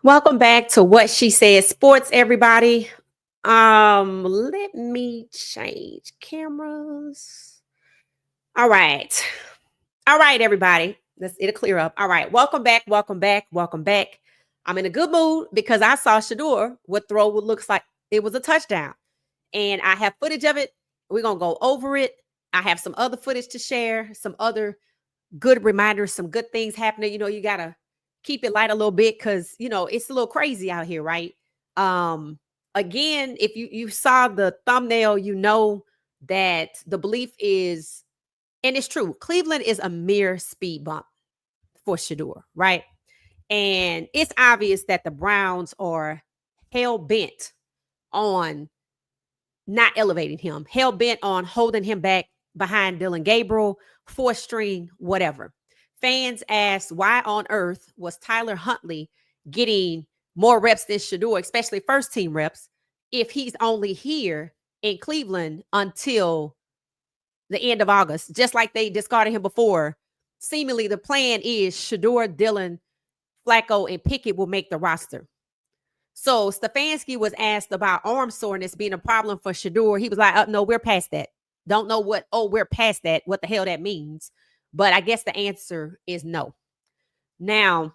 Welcome back to What She Said Sports, everybody. Let me change cameras. All right. All right, everybody. It'll clear up. All right. Welcome back. Welcome back. Welcome back. I'm in a good mood because I saw Shedeur would throw what looks like it was a touchdown. And I have footage of it. We're gonna go over it. I have some other footage to share, some other good reminders, some good things happening. You gotta keep it light a little bit because it's a little crazy out here, right? Again, if you saw the thumbnail, you know that the belief is, and it's true, Cleveland is a mere speed bump for Shedeur, right? And it's obvious that the Browns are hell bent on not elevating him, hell bent on holding him back behind Dylan Gabriel, fourth string, whatever. Fans asked why on earth was Tyler Huntley getting more reps than Shedeur, especially first team reps, if he's only here in Cleveland until the end of August, just like they discarded him before. Seemingly the plan is Shedeur, Dylan, Flacco, and Pickett will make the roster. So Stefanski was asked about arm soreness being a problem for Shedeur. He was like, no, we're past that. Don't know we're past that, what the hell that means. But I guess the answer is no. Now,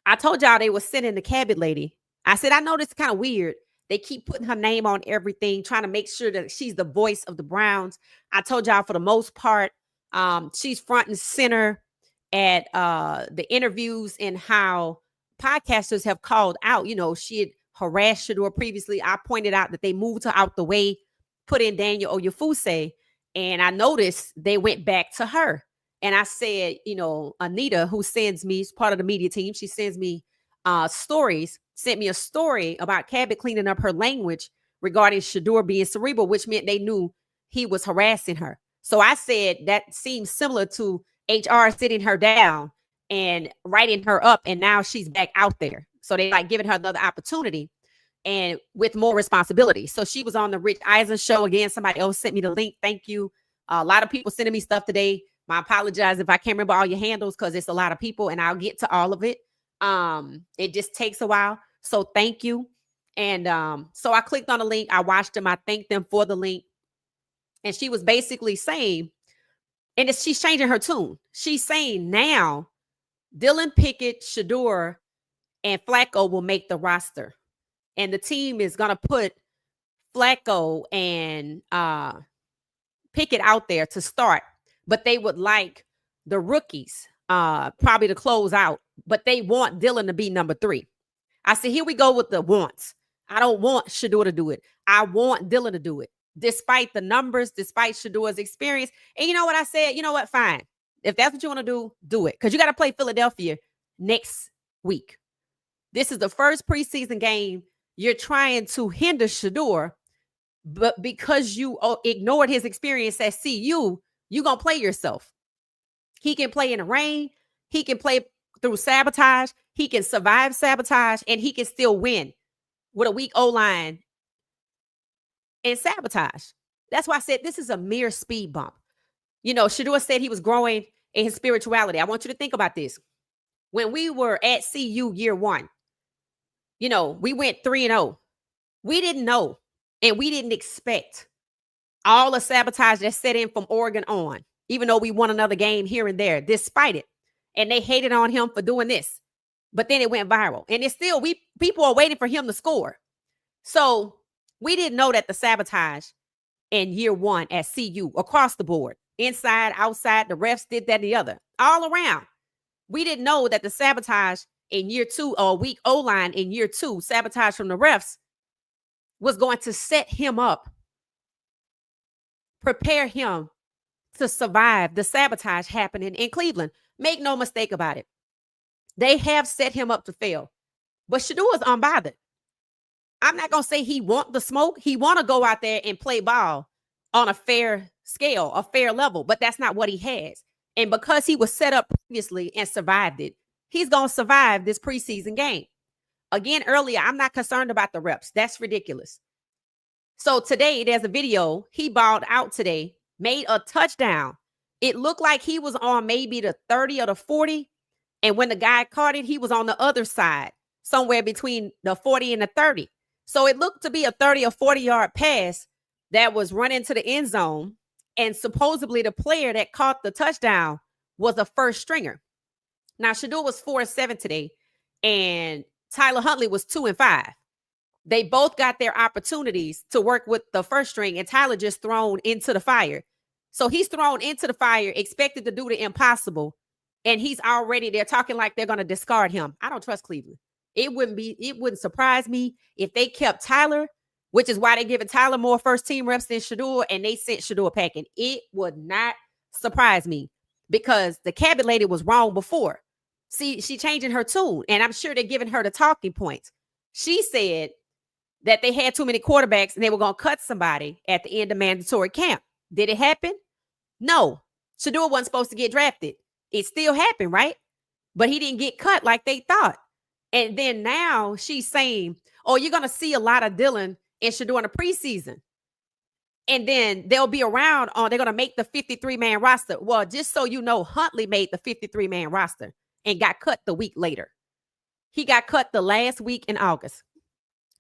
I told y'all they were sending the cabinet lady. I said, I know this is kind of weird. They keep putting her name on everything, trying to make sure that she's the voice of the Browns. I told y'all for the most part, she's front and center at the interviews and how podcasters have called out. She had harassed Shedeur previously. I pointed out that they moved her out the way, put in Daniel Oyefuse, and I noticed they went back to her. And I said, Anita, who sends me, is part of the media team, she sends me stories, sent me a story about Cabot cleaning up her language regarding Shedeur being cerebral, which meant they knew he was harassing her. So I said that seems similar to HR sitting her down and writing her up, and now she's back out there. So they like giving her another opportunity and with more responsibility. So she was on the Rich Eisen show again. Somebody else sent me the link. Thank you. A lot of people sending me stuff today. I apologize if I can't remember all your handles because it's a lot of people and I'll get to all of it. It just takes a while. So thank you. And so I clicked on the link. I watched them. I thanked them for the link. And she was basically saying, and she's changing her tune. She's saying now Dylan, Pickett, Shedeur, and Flacco will make the roster. And the team is going to put Flacco and Pickett out there to start. But they would like the rookies probably to close out. But they want Dylan to be number 3. I said, here we go with the wants. I don't want Shedeur to do it. I want Dylan to do it. Despite the numbers, despite Shedeur's experience. And you know what I said? You know what? Fine. If that's what you want to do it. Because you got to play Philadelphia next week. This is the first preseason game. You're trying to hinder Shedeur. But because you ignored his experience at CU, you're going to play yourself. He can play in the rain. He can play through sabotage. He can survive sabotage. And he can still win with a weak O-line and sabotage. That's why I said this is a mere speed bump. Shedeur said he was growing in his spirituality. I want you to think about this. When we were at CU year 1, we went 3-0. We didn't know and we didn't expect all the sabotage that set in from Oregon on, even though we won another game here and there, despite it. And they hated on him for doing this. But then it went viral. And it's still, people are waiting for him to score. So we didn't know that the sabotage in year 1 at CU across the board, inside, outside, the refs did that and the other, all around. We didn't know that the sabotage in year 2 or weak O-line in year 2, sabotage from the refs, was going to set him up, prepare him to survive the sabotage happening in Cleveland. Make no mistake about it. They have set him up to fail. But Shedeur is unbothered. I'm not going to say he want the smoke. He want to go out there and play ball on a fair scale, a fair level, but that's not what he has. And because he was set up previously and survived it, he's going to survive this preseason game. Again, earlier, I'm not concerned about the reps. That's ridiculous. So today, there's a video. He balled out today, made a touchdown. It looked like he was on maybe the 30 or the 40. And when the guy caught it, he was on the other side. somewhere between the 40 and the 30. So it looked to be a 30 or 40-yard pass that was run into the end zone. And supposedly the player that caught the touchdown was a first stringer. Now, Shedeur was 4-7 today, and Tyler Huntley was 2-5. They both got their opportunities to work with the first string, and Tyler just thrown into the fire. So he's thrown into the fire, expected to do the impossible, and he's already there talking like they're going to discard him. I don't trust Cleveland. It wouldn't surprise me if they kept Tyler, which is why they're giving Tyler more first team reps than Shedeur, and they sent Shedeur packing. It would not surprise me because the cabinet lady was wrong before. See, she changing her tune, and I'm sure they're giving her the talking points. She said that they had too many quarterbacks and they were going to cut somebody at the end of mandatory camp. Did it happen? No. Shedeur wasn't supposed to get drafted. It still happened, right? But he didn't get cut like they thought. And then now she's saying, oh, you're going to see a lot of Dylan and Shedeur in the preseason. And then they'll be around they're going to make the 53-man roster. Well, just so you know, Huntley made the 53-man roster and got cut the week later. He got cut the last week in August.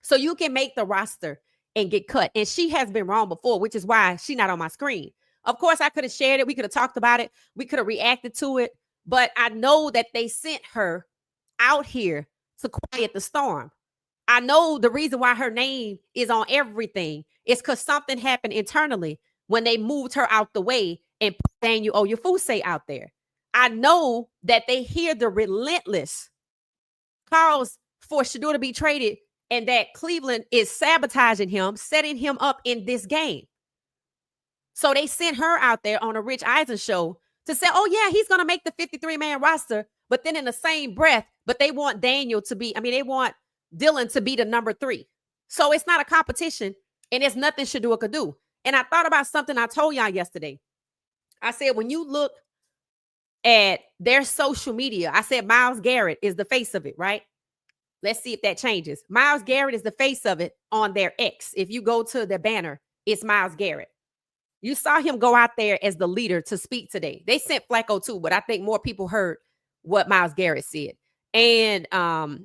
So you can make the roster and get cut. And she has been wrong before, which is why she's not on my screen. Of course, I could have shared it. We could have talked about it. We could have reacted to it. But I know that they sent her out here to quiet the storm. I know the reason why her name is on everything is because something happened internally when they moved her out the way and put Daniel Oyefuse out there. I know that they hear the relentless calls for Shedeur to be traded and that Cleveland is sabotaging him, setting him up in this game. So they sent her out there on a Rich Eisen show to say, oh, yeah, he's going to make the 53-man roster. But then in the same breath, but they want they want Dylan to be the number 3. So it's not a competition and it's nothing Shedeur could do. And I thought about something I told y'all yesterday. I said, when you look at their social media, I said Myles Garrett is the face of it, right? Let's see if that changes. Myles Garrett is the face of it on their X. If you go to the banner, it's Myles Garrett. You saw him go out there as the leader to speak today. They sent Flacco too, but I think more people heard what Myles Garrett said. And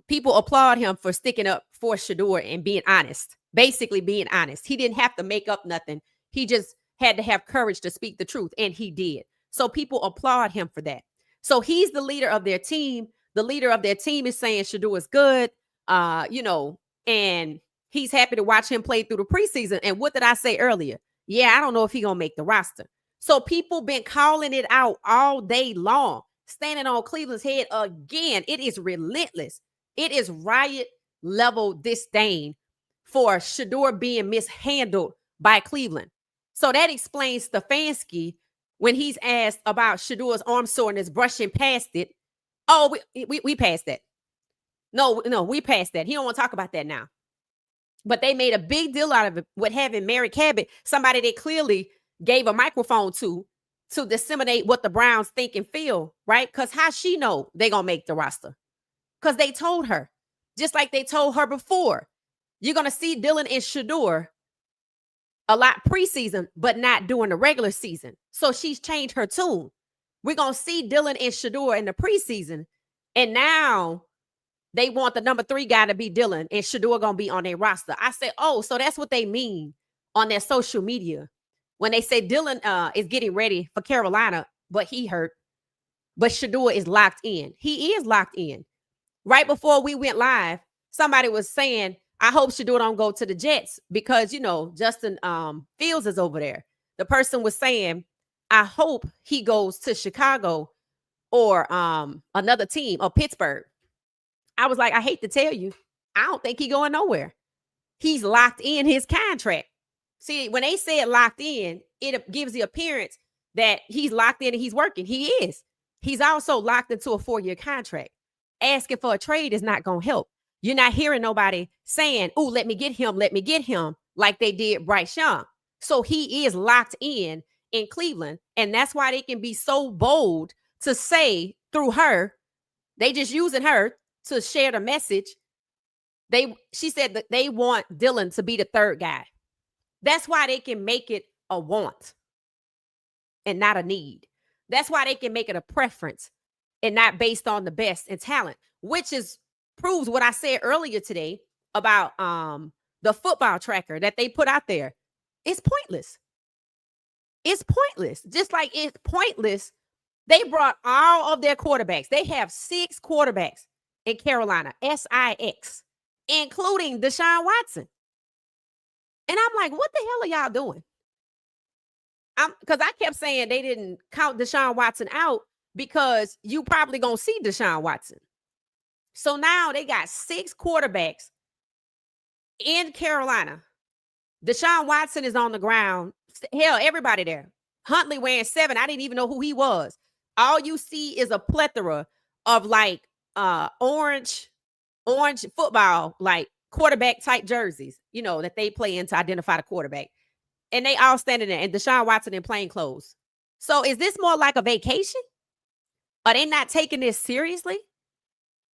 people applaud him for sticking up for Shedeur and being honest, basically being honest. He didn't have to make up nothing. He just had to have courage to speak the truth, and he did. So people applaud him for that. So he's the leader of their team. The leader of their team is saying Shedeur is good, and he's happy to watch him play through the preseason. And what did I say earlier? Yeah, I don't know if he's going to make the roster. So people been calling it out all day long, standing on Cleveland's head again. It is relentless. It is riot level disdain for Shedeur being mishandled by Cleveland. So that explains Stefanski when he's asked about Shedeur's arm soreness, brushing past it. Oh, we passed that. No, we passed that. He don't want to talk about that now. But they made a big deal out of it with having Mary Cabot, somebody they clearly gave a microphone to disseminate what the Browns think and feel, right? Because how she know they going to make the roster? Because they told her, just like they told her before. You're going to see Dylan and Shedeur a lot preseason, but not during the regular season. So she's changed her tune. We're going to see Dylan and Shedeur in the preseason. And now they want the number 3 guy to be Dylan and Shedeur going to be on their roster. I said, oh, so that's what they mean on their social media. When they say Dylan is getting ready for Carolina, but he hurt. But Shedeur is locked in. He is locked in. Right before we went live, somebody was saying, I hope Shedeur don't go to the Jets because, Justin Fields is over there. The person was saying, I hope he goes to Chicago or another team or Pittsburgh. I was like, I hate to tell you, I don't think he's going nowhere. He's locked in his contract. See, when they say it locked in, it gives the appearance that he's locked in and he's working. He is. He's also locked into a 4-year contract. Asking for a trade is not going to help. You're not hearing nobody saying, oh, let me get him, like they did Bryce Young. So he is locked in Cleveland. And that's why they can be so bold to say through her, they just using her to share the message. She said that they want Dylan to be the 3rd guy. That's why they can make it a want and not a need. That's why they can make it a preference and not based on the best and talent, which is proves what I said earlier today about the football tracker that they put out there. It's pointless. It's pointless. Just like it's pointless. They brought all of their quarterbacks. They have 6 quarterbacks in Carolina, SIX, including Deshaun Watson. And I'm like, what the hell are y'all doing? Because I kept saying they didn't count Deshaun Watson out because you probably going to see Deshaun Watson. So now they got 6 quarterbacks in Carolina. Deshaun Watson is on the ground. Hell, everybody there. Huntley wearing 7. I didn't even know who he was. All you see is a plethora of like orange football, like quarterback type jerseys, that they play in to identify the quarterback. And they all standing there, and Deshaun Watson in plain clothes. So is this more like a vacation? Are they not taking this seriously?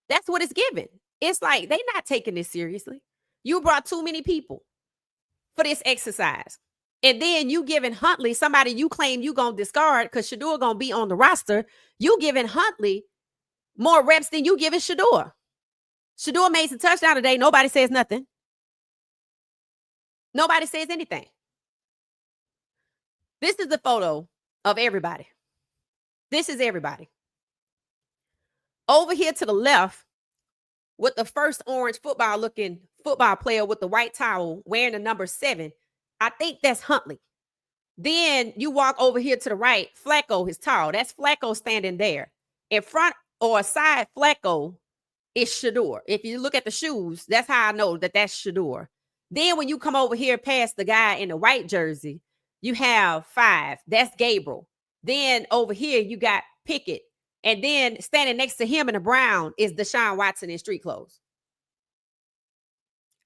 That's what it's giving. It's like they're not taking this seriously. You brought too many people for this exercise. And then you giving Huntley, somebody you claim you going to discard because Shedeur going to be on the roster, you giving Huntley more reps than you giving Shedeur. Shedeur made some touchdown today. Nobody says nothing. Nobody says anything. This is the photo of everybody. This is everybody. Over here to the left with the first orange looking football player with the white towel wearing the number 7. I think that's Huntley. Then you walk over here to the right. Flacco is tall. That's Flacco standing there. In front or side Flacco is Shedeur. If you look at the shoes, that's how I know that that's Shedeur. Then when you come over here past the guy in the white jersey, you have 5. That's Gabriel. Then over here you got Pickett. And then standing next to him in the brown is Deshaun Watson in street clothes.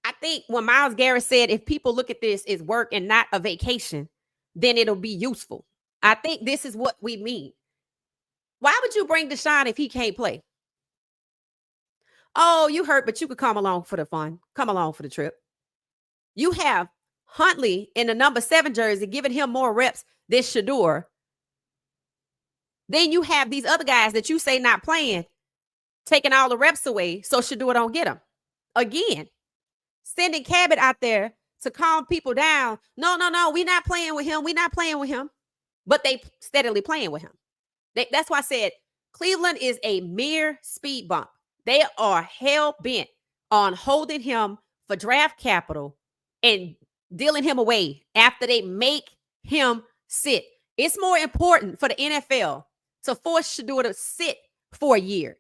I think when Myles Garrett said, if people look at this as work and not a vacation, then it'll be useful. I think this is what we mean. Why would you bring Deshaun if he can't play? Oh, you hurt, but you could come along for the fun. Come along for the trip. You have Huntley in the number 7 jersey giving him more reps than Shedeur. Then you have these other guys that you say not playing, taking all the reps away so Shedeur don't get them. Again, sending Cabot out there to calm people down. No, we're not playing with him. We're not playing with him. But they steadily playing with him. That's why I said Cleveland is a mere speed bump. They are hell-bent on holding him for draft capital and dealing him away after they make him sit. It's more important for the NFL to force Shedeur to sit for a year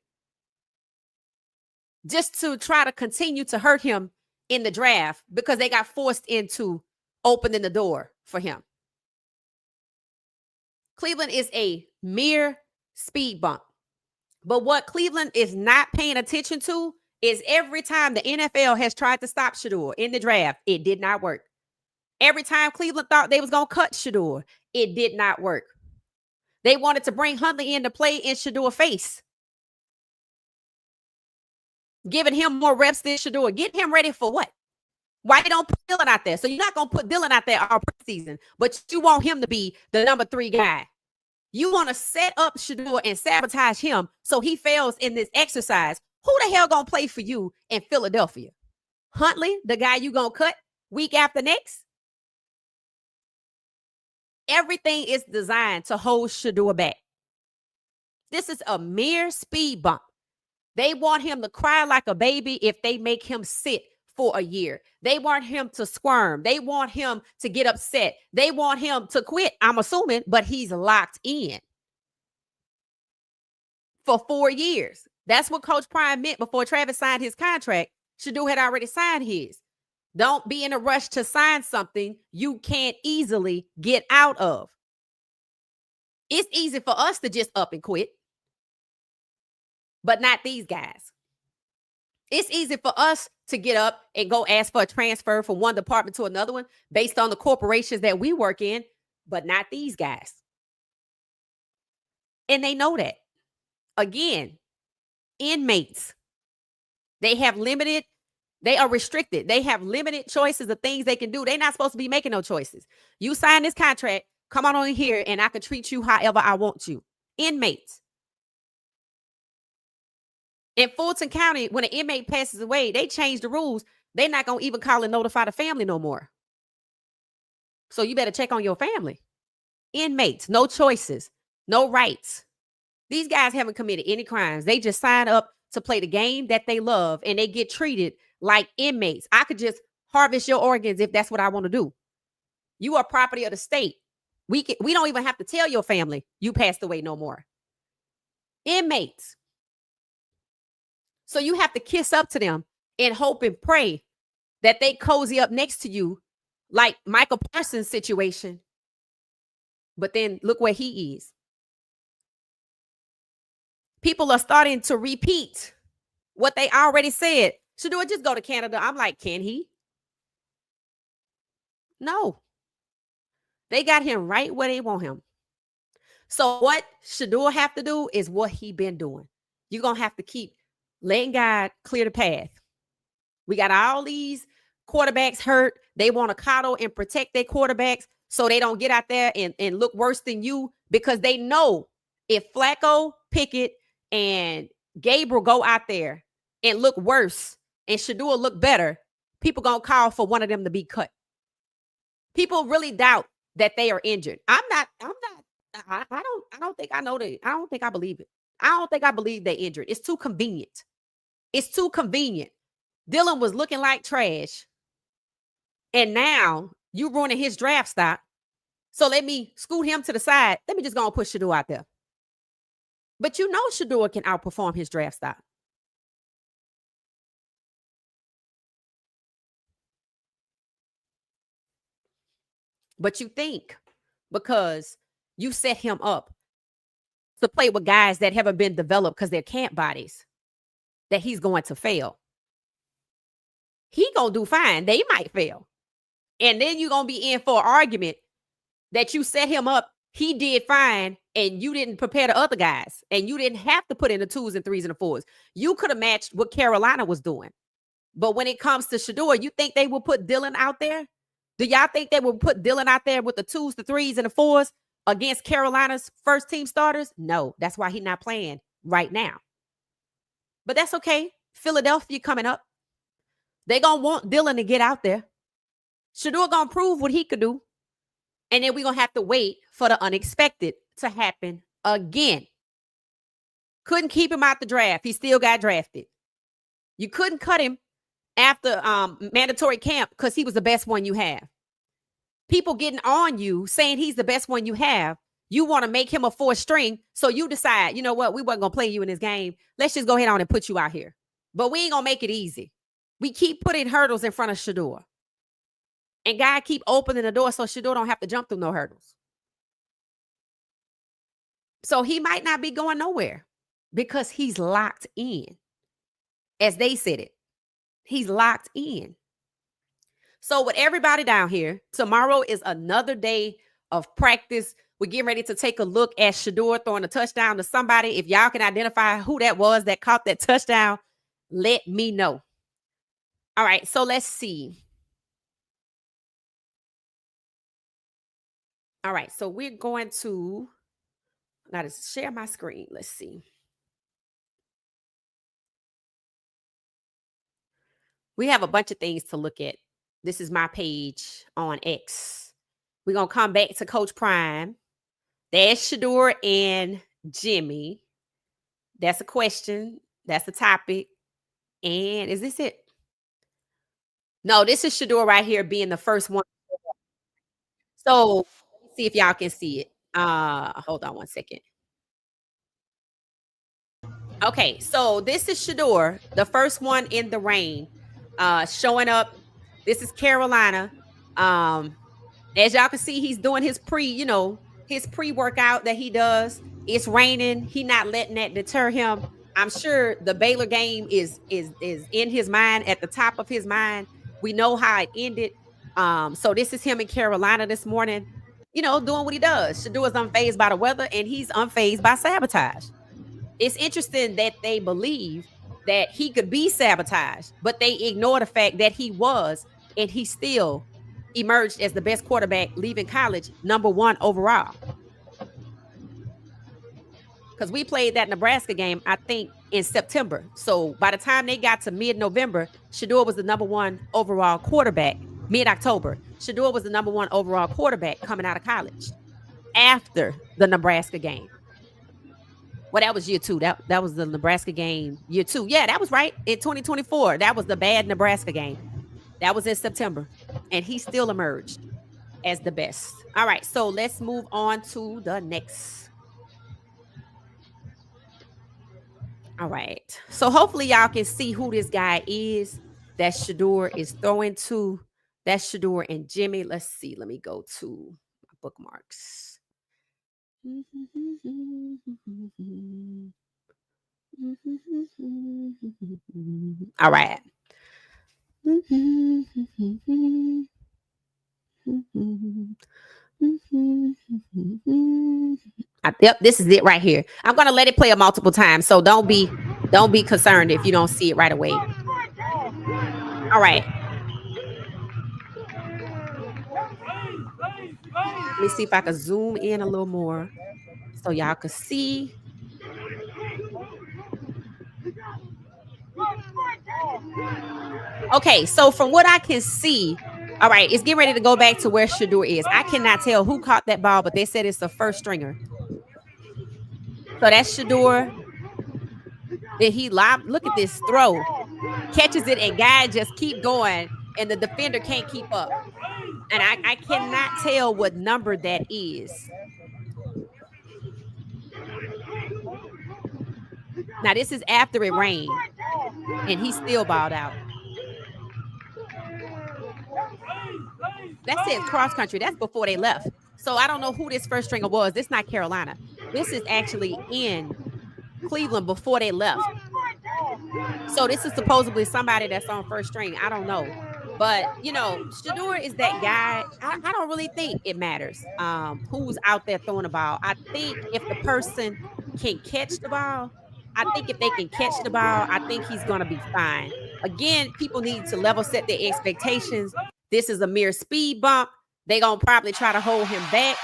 just to try to continue to hurt him in the draft because they got forced into opening the door for him. Cleveland is a mere speed bump. But what Cleveland is not paying attention to is every time the NFL has tried to stop Shedeur in the draft, it did not work. Every time Cleveland thought they was going to cut Shedeur, it did not work. They wanted to bring Huntley in to play in Shedeur's face, giving him more reps than Shedeur. Get him ready for what? Why don't put Dillon out there? So you're not going to put Dillon out there all preseason, but you want him to be the number 3 guy. You want to set up Shedeur and sabotage him so he fails in this exercise. Who the hell going to play for you in Philadelphia? Huntley, the guy you going to cut week after next? Everything is designed to hold Shedeur back. This is a mere speed bump. They want him to cry like a baby if they make him sit for a year. They want him to squirm. They want him to get upset. They want him to quit, I'm assuming, but he's locked in for 4 years. That's what Coach Prime meant before Travis signed his contract. Shedeur had already signed his. Don't be in a rush to sign something you can't easily get out of. It's easy for us to just up and quit, but not these guys. It's easy for us to get up and go ask for a transfer from one department to another one based on the corporations that we work in, but not these guys. And they know that. Again, inmates, they are restricted. They have limited choices of things they can do. They're not supposed to be making no choices. You sign this contract, come on over here, and I can treat you however I want you. Inmates. In Fulton County, when an inmate passes away, they change the rules. They're not going to even call and notify the family no more. So you better check on your family. Inmates, no choices, no rights. These guys haven't committed any crimes. They just sign up to play the game that they love, and they get treated like inmates. I could just harvest your organs if that's what I want to do. You are property of the state. We don't even have to tell your family you passed away no more. Inmates. So you have to kiss up to them and hope and pray that they cozy up next to you like Michael Parsons' situation. But then look where he is. People are starting to repeat what they already said. Shedeur, just go to Canada. I'm like, can he? No. They got him right where they want him. So what Shedeur have to do is what he been doing. You're going to have to keep letting God clear the path. We got all these quarterbacks hurt. They want to coddle and protect their quarterbacks so they don't get out there and look worse than you, because they know if Flacco, Pickett, and Gabriel go out there and look worse and Shedeur look better, people going to call for one of them to be cut. People really doubt that they are injured. I don't think I know that. I don't think I believe it. I don't think I believe they're injured. It's too convenient. It's too convenient. Dylan was looking like trash. And now you ruining his draft stock. So let me scoot him to the side. Let me just go and push Shedeur out there. But you know Shedeur can outperform his draft stock. But you think because you set him up to play with guys that haven't been developed because they're camp bodies, that he's going to fail. He gonna do fine. They might fail. And then you're gonna be in for an argument that you set him up. He did fine, and you didn't prepare the other guys, and you didn't have to put in the 2s and 3s and the 4s. You could have matched what Carolina was doing. But when it comes to Shedeur, you think they will put Dylan out there? Do y'all think they will put Dylan out there with the 2s, the 3s, and the 4s against Carolina's first team starters? No, that's why he's not playing right now. But that's okay. Philadelphia coming up. They going to want Dylan to get out there. Shedeur going to prove what he could do. And then we're going to have to wait for the unexpected to happen again. Couldn't keep him out the draft. He still got drafted. You couldn't cut him after mandatory camp because he was the best one you have. People getting on you saying he's the best one you have. You want to make him a 4th string. So you decide, you know what? We weren't going to play you in this game. Let's just go ahead on and put you out here. But we ain't going to make it easy. We keep putting hurdles in front of Shedeur. And God keep opening the door so Shedeur don't have to jump through no hurdles. So he might not be going nowhere because he's locked in. As they said it, he's locked in. So with everybody down here, tomorrow is another day of practice. We're getting ready to take a look at Shedeur throwing a touchdown to somebody. If y'all can identify who that was that caught that touchdown, let me know. All right, so let's see. All right, so we're going to, I gotta share my screen. Let's see. We have a bunch of things to look at. This is my page on X. We're going to come back to Coach Prime. There's Shedeur and Jimmy. That's a question. That's a topic. And is this it? No, this is Shedeur right here being the first one. So let's see if y'all can see it. Hold on one second. Okay, so this is Shedeur, the first one in the rain, showing up. This is Carolina. As y'all can see, he's doing his pre-workout that he does. It's raining. He not letting that deter him. I'm sure the Baylor game is in his mind, at the top of his mind. We know how it ended. So this is him in Carolina this morning, doing what he does. Shedeur is unfazed by the weather, and he's unfazed by sabotage. It's interesting that they believe that he could be sabotaged, but they ignore the fact that he was, and he still emerged as the best quarterback leaving college, #1 overall. because we played that Nebraska game, I think, in September. So by the time they got to mid-November, Shedeur was the number 1 overall quarterback. Mid-October, Shedeur was the number 1 overall quarterback coming out of college after the Nebraska game. Well, that was year 2. That was the Nebraska game, year 2. Yeah, that was right. In 2024, that was the bad Nebraska game. That was in September. And he still emerged as the best. All right, so let's move on to the next. All right. So hopefully y'all can see who this guy is that Shedeur is throwing to. That's Shedeur and Jimmy. Let's see. Let me go to my bookmarks. All right. Yep, this is it right here. I'm gonna let it play multiple times, so don't be concerned if you don't see it right away. All right. Let me see if I can zoom in a little more so y'all can see. Okay, so from what I can see, all right, it's getting ready to go back to where Shedeur is. I cannot tell who caught that ball, but they said it's the first stringer. So that's Shedeur. Then he look at this throw, catches it, and guy just keep going, and the defender can't keep up. And I cannot tell what number that is. Now, this is after it rained, and he still balled out. That says cross country. That's before they left. So I don't know who this first stringer was. This is not Carolina. This is actually in Cleveland before they left. So this is supposedly somebody that's on first string. I don't know. But, you know, Shedeur is that guy. I don't really think it matters who's out there throwing the ball. I think if the person can catch the ball, I think if they can catch the ball, I think he's going to be fine. Again, people need to level set their expectations. This is a mere speed bump. They're going to probably try to hold him back.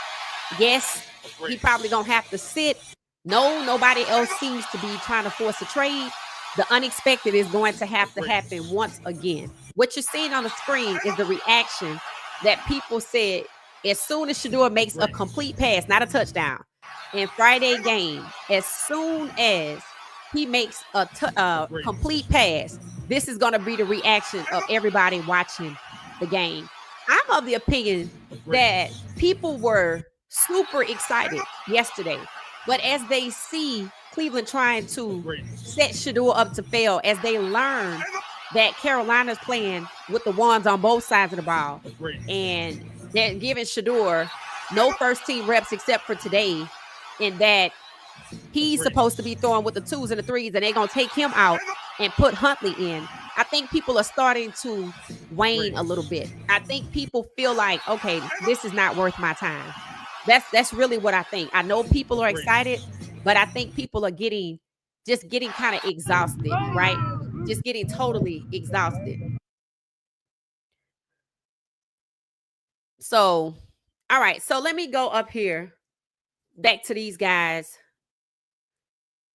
Yes, he probably going to have to sit. No, nobody else seems to be trying to force a trade. The unexpected is going to have to happen once again. What you're seeing on the screen is the reaction that people said as soon as Shedeur makes a complete pass, not a touchdown, in Friday game, as soon as he makes a complete pass, this is going to be the reaction of everybody watching the game. I'm of the opinion that people were super excited yesterday, but as they see Cleveland trying to set Shedeur up to fail, as they learn that Carolina's playing with the ones on both sides of the ball, and they're giving Shedeur no first team reps except for today, in that he's supposed to be throwing with the 2s and the 3s, and they're going to take him out and put Huntley in. I think people are starting to wane a little bit. I think people feel like, okay, this is not worth my time. That's really what I think. I know people are excited, but I think people are getting kind of exhausted, right? Just getting totally exhausted. So, all right. So let me go up here back to these guys.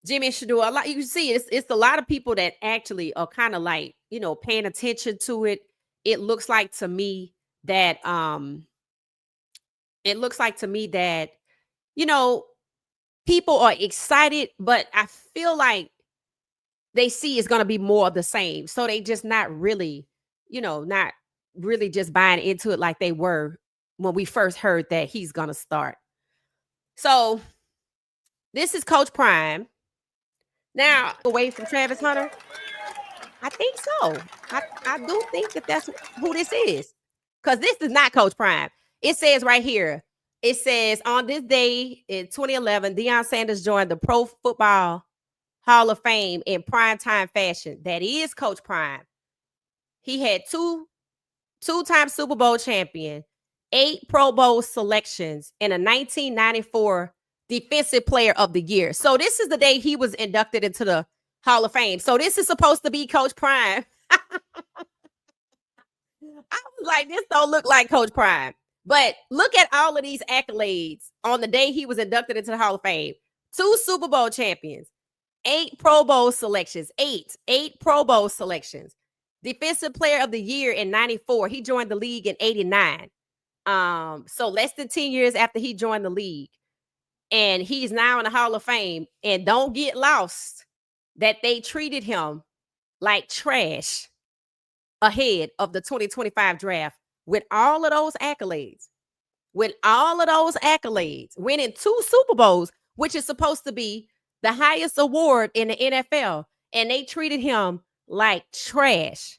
Jimmy and Shedeur, a lot, you can see it's a lot of people that actually are kind of like, you know, paying attention to it. It looks like to me that you know, people are excited, but I feel like they see it's going to be more of the same. So they just not really just buying into it like they were when we first heard that he's going to start. So this is Coach Prime. Now, away from Travis Hunter, I think so. I do think that that's who this is, because this is not Coach Prime. It says right here, it says on this day in 2011, Deion Sanders joined the Pro Football Hall of Fame in primetime fashion. That is Coach Prime. He had two-time Super Bowl champion, 8 Pro Bowl selections, and a 1994 Defensive Player of the Year. So this is the day he was inducted into the Hall of Fame. So this is supposed to be Coach Prime. I was like, this don't look like Coach Prime. But look at all of these accolades on the day he was inducted into the Hall of Fame. 2 Super Bowl champions, 8 Pro Bowl selections, 8 Pro Bowl selections. Defensive Player of the Year in 94. He joined the league in 89. So less than 10 years after he joined the league. And he's now in the Hall of Fame. And don't get lost that they treated him like trash ahead of the 2025 draft with all of those accolades. With all of those accolades, winning 2 Super Bowls, which is supposed to be the highest award in the NFL. And they treated him like trash.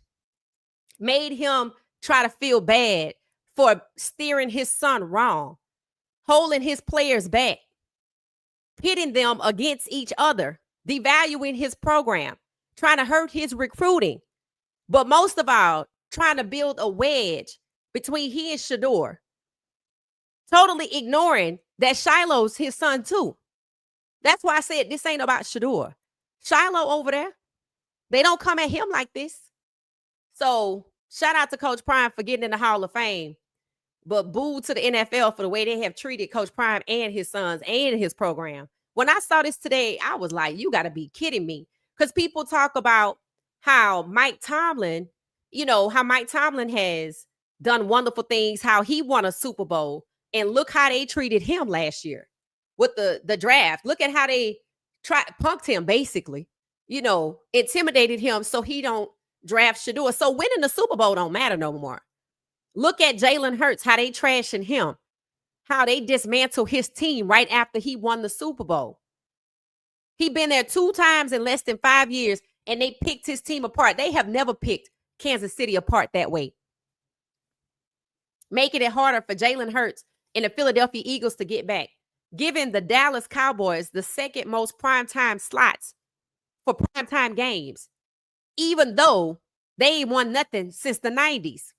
Made him try to feel bad for steering his son wrong, holding his players back, pitting them against each other, devaluing his program, trying to hurt his recruiting, but most of all, trying to build a wedge between he and Shedeur, totally ignoring that Shiloh's his son too. That's why I said this ain't about Shedeur. Shiloh over there, they don't come at him like this. So shout out to Coach Prime for getting in the Hall of Fame. But boo to the NFL for the way they have treated Coach Prime and his sons and his program. When I saw this today, I was like, you got to be kidding me. Because people talk about how Mike Tomlin, how Mike Tomlin has done wonderful things, how he won a Super Bowl. And look how they treated him last year with the draft. Look at how they punked him, basically, intimidated him so he don't draft Shedeur. So winning the Super Bowl don't matter no more. Look at Jalen Hurts, how they trashing him, how they dismantle his team right after he won the Super Bowl. He been there 2 times in less than 5 years, and they picked his team apart. They have never picked Kansas City apart that way. Making it harder for Jalen Hurts and the Philadelphia Eagles to get back. Giving the Dallas Cowboys the second most primetime slots for primetime games, even though they ain't won nothing since the 90s.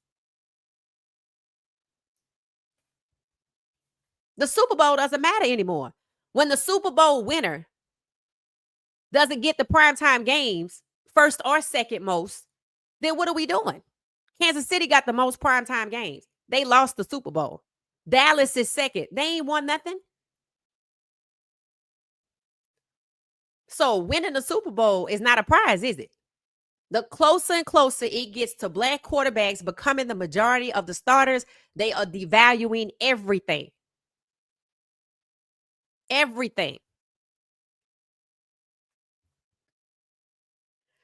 The Super Bowl doesn't matter anymore. When the Super Bowl winner doesn't get the primetime games, first or second most, then what are we doing? Kansas City got the most primetime games. They lost the Super Bowl. Dallas is second. They ain't won nothing. So winning the Super Bowl is not a prize, is it? The closer and closer it gets to black quarterbacks becoming the majority of the starters, they are devaluing everything. Everything.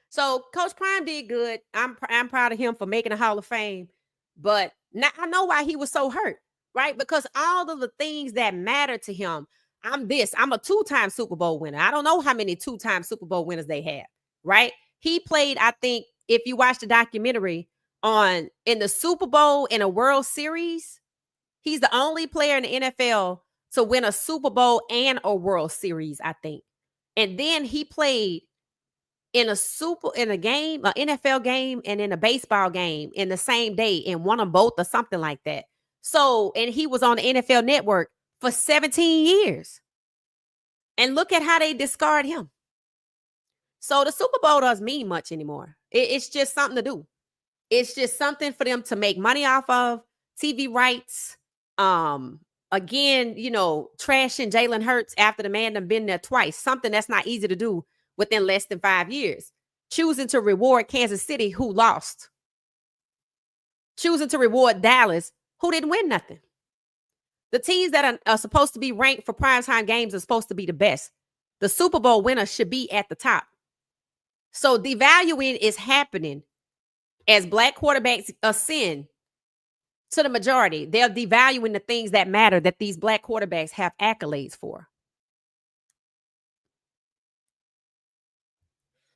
So Coach Prime did good. I'm proud of him for making the Hall of Fame. But now I know why he was so hurt, right? Because all of the things that matter to him, I'm a 2-time Super Bowl winner. I don't know how many 2-time Super Bowl winners they have, right? He played, I think, if you watch the documentary in the Super Bowl in a World Series, he's the only player in the NFL to win a Super Bowl and a World Series, I think. And then he played in a game, an NFL game, and in a baseball game in the same day and won them both or something like that. So, and he was on the NFL Network for 17 years. And look at how they discard him. So the Super Bowl doesn't mean much anymore. It's just something to do. It's just something for them to make money off of, TV rights. Again, trashing Jalen Hurts after the man done been there twice. Something that's not easy to do within less than 5 years. Choosing to reward Kansas City, who lost. Choosing to reward Dallas, who didn't win nothing. The teams that are supposed to be ranked for primetime games are supposed to be the best. The Super Bowl winner should be at the top. So devaluing is happening as black quarterbacks ascend to the majority. They're devaluing the things that matter that these black quarterbacks have accolades for.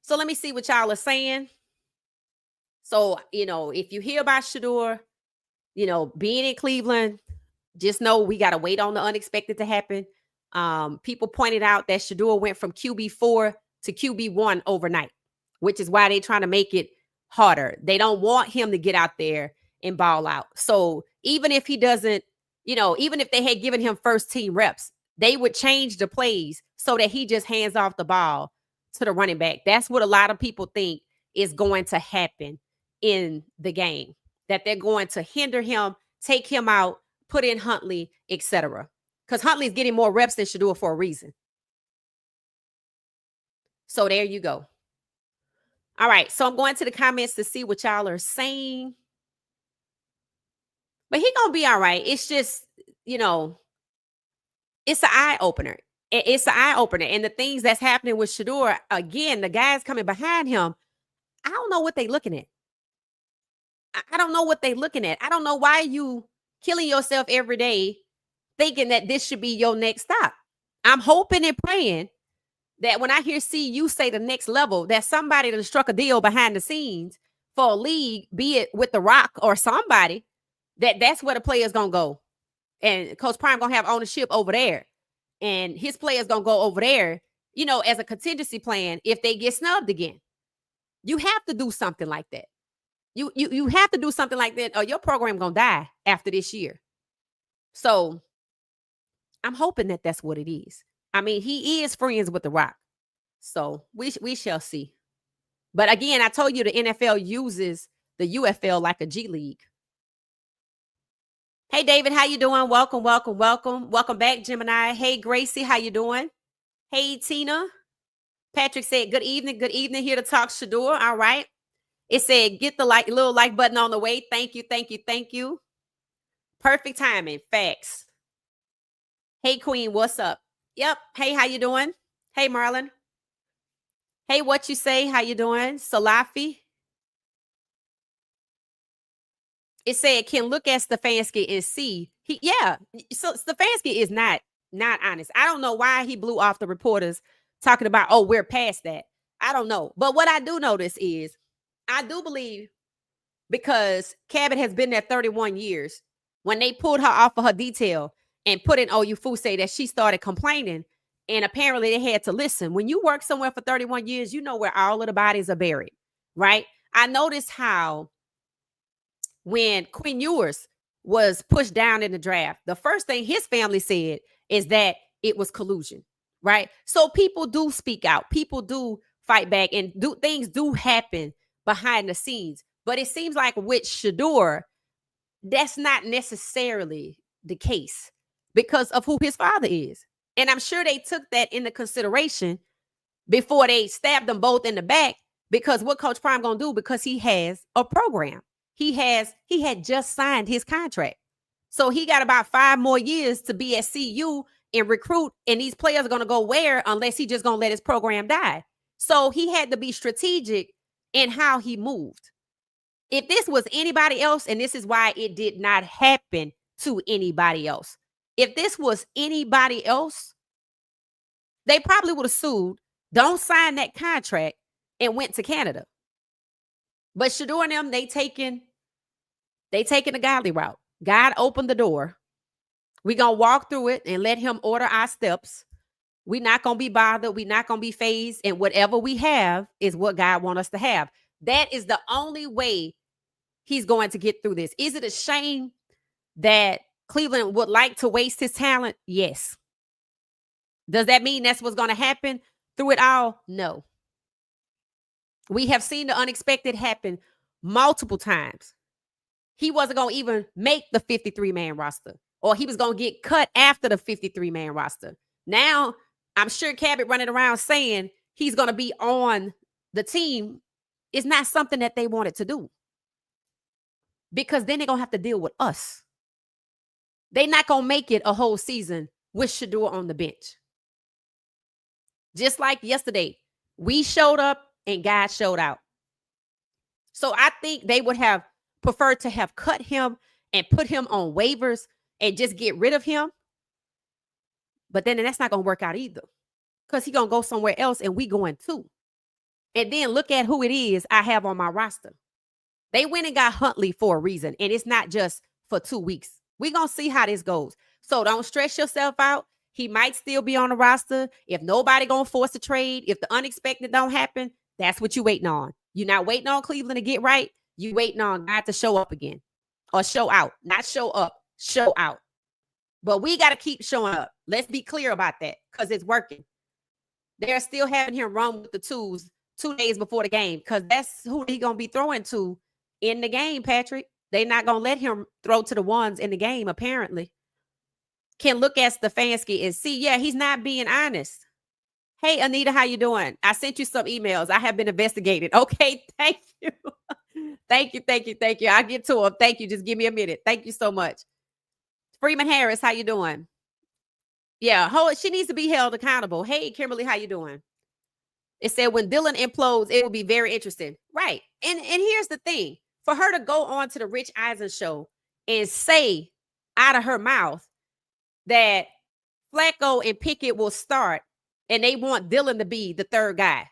So let me see what y'all are saying. So, if you hear about Shedeur, being in Cleveland, just know we got to wait on the unexpected to happen. People pointed out that Shedeur went from QB4 to QB1 overnight, which is why they're trying to make it harder. They don't want him to get out there and ball out. So even if he doesn't, even if they had given him first team reps, they would change the plays so that he just hands off the ball to the running back. That's what a lot of people think is going to happen in the game, that they're going to hinder him, take him out, put in Huntley, etc. Because Huntley's getting more reps than Shedeur for a reason. So there you go. All right. So I'm going to the comments to see what y'all are saying. But he gonna be all right. It's just, you know, it's an eye opener. It's an eye opener. And the things that's happening with Shedeur, again, the guys coming behind him, I don't know what they looking at. I don't know what they looking at. I don't know why you killing yourself every day thinking that this should be your next stop. I'm hoping and praying that when I hear CU say the next level, that somebody that struck a deal behind the scenes for a league, be it with The Rock or somebody, that's where the player's gonna go. And Coach Prime gonna have ownership over there. And his players gonna go over there, you know, as a contingency plan if they get snubbed again. You have to do something like that. You have to do something like that, or your program gonna die after this year. So I'm hoping that that's what it is. I mean, he is friends with The Rock, so we shall see. But again, I told you the NFL uses the UFL like a G League. Hey, David, how you doing? Welcome, welcome, welcome. Welcome back, Gemini. Hey, Gracie, how you doing? Hey, Tina. Patrick said, good evening, here to talk Shedeur. All right. It said, get the little like button on the way. Thank you, thank you, thank you. Perfect timing. Facts. Hey, Queen, what's up? Yep. Hey, how you doing? Hey, Marlon. Hey, what you say? How you doing? Salafi. It said, can look at Stefanski and see. So Stefanski is not honest. I don't know why he blew off the reporters talking about, oh, we're past that. I don't know. But what I do notice is, I do believe because Cabot has been there 31 years, when they pulled her off of her detail and put in Oyufuse, that she started complaining, and apparently they had to listen. When you work somewhere for 31 years, you know where all of the bodies are buried, right? I noticed how when Quinn Ewers was pushed down in the draft, the first thing his family said is that it was collusion, right? So people do speak out. People do fight back, and things do happen behind the scenes. But it seems like with Shedeur, that's not necessarily the case because of who his father is. And I'm sure they took that into consideration before they stabbed them both in the back, because what Coach Prime gonna do, because he has a program. He had just signed his contract. So he got about 5 more years to be at CU and recruit, and these players are gonna go where unless he just gonna let his program die. So he had to be strategic in how he moved. If this was anybody else, and this is why it did not happen to anybody else. If this was anybody else, they probably would have sued, don't sign that contract, and went to Canada. But Shedeur and them, they taking the godly route. God opened the door. We're going to walk through it and let him order our steps. We're not going to be bothered. We're not going to be phased. And whatever we have is what God wants us to have. That is the only way he's going to get through this. Is it a shame that Cleveland would like to waste his talent? Yes. Does that mean that's what's going to happen through it all? No. We have seen the unexpected happen multiple times. He wasn't going to even make the 53-man roster, or he was going to get cut after the 53-man roster. Now, I'm sure Cabot running around saying he's going to be on the team is not something that they wanted to do, because then they're going to have to deal with us. They're not going to make it a whole season with Shedeur on the bench. Just like yesterday, we showed up and God showed out. So I think they would have preferred to have cut him and put him on waivers and just get rid of him. But then that's not going to work out either, because he's going to go somewhere else and we going too. And then look at who it is I have on my roster. They went and got Huntley for a reason, and it's not just for 2 weeks. We're going to see how this goes. So don't stress yourself out. He might still be on the roster. If nobody going to force a trade, if the unexpected don't happen, that's what you're waiting on. You're not waiting on Cleveland to get right. You're waiting on God to show up again, or show out. Not show up, show out. But we got to keep showing up. Let's be clear about that, because it's working. They're still having him run with the twos 2 days before the game, because that's who he going to be throwing to in the game, Patrick. They're not going to let him throw to the ones in the game, apparently. Can look at Stefanski and see, yeah, he's not being honest. Hey, Anita, how you doing? I sent you some emails. I have been investigated. Okay, thank you. Thank you, thank you, thank you. I'll get to them. Thank you. Just give me a minute. Thank you so much. Freeman Harris, how you doing? Yeah, she needs to be held accountable. Hey, Kimberly, how you doing? It said when Dylan implodes, it will be very interesting. Right. And here's the thing. For her to go on to the Rich Eisen show and say out of her mouth that Flacco and Pickett will start and they want Dylan to be the third guy.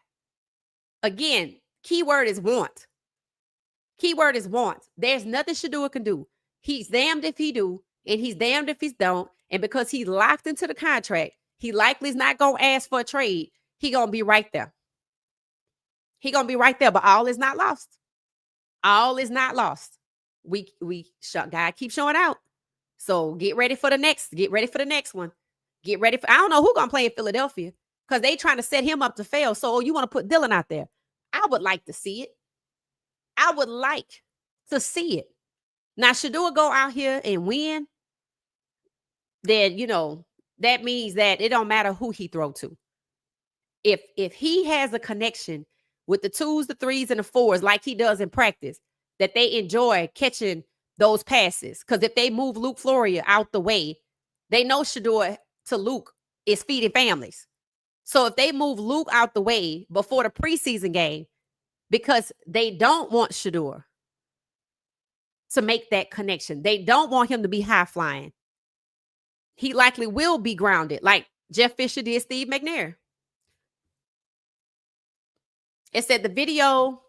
Again, keyword is want. Keyword is want. There's nothing Shedeur can do. He's damned if he do, and he's damned if he don't. And because he's locked into the contract, he likely is not going to ask for a trade. He going to be right there. He going to be right there, but all is not lost. All is not lost. God keep showing out. So get ready for the next. Get ready for the next one. Get ready for. I don't know who's going to play in Philadelphia because they trying to set him up to fail. So you want to put Dylan out there. I would like to see it. I would like to see it. Now, Shedeur go out here and win, then, that means that it don't matter who he throw to. If he has a connection with the 2s, the 3s, and the 4s like he does in practice, that they enjoy catching those passes. Because if they move Luke Floria out the way, they know Shedeur to Luke is feeding families. So if they move Luke out the way before the preseason game, because they don't want Shedeur to make that connection. They don't want him to be high flying. He likely will be grounded like Jeff Fisher did Steve McNair. It said the video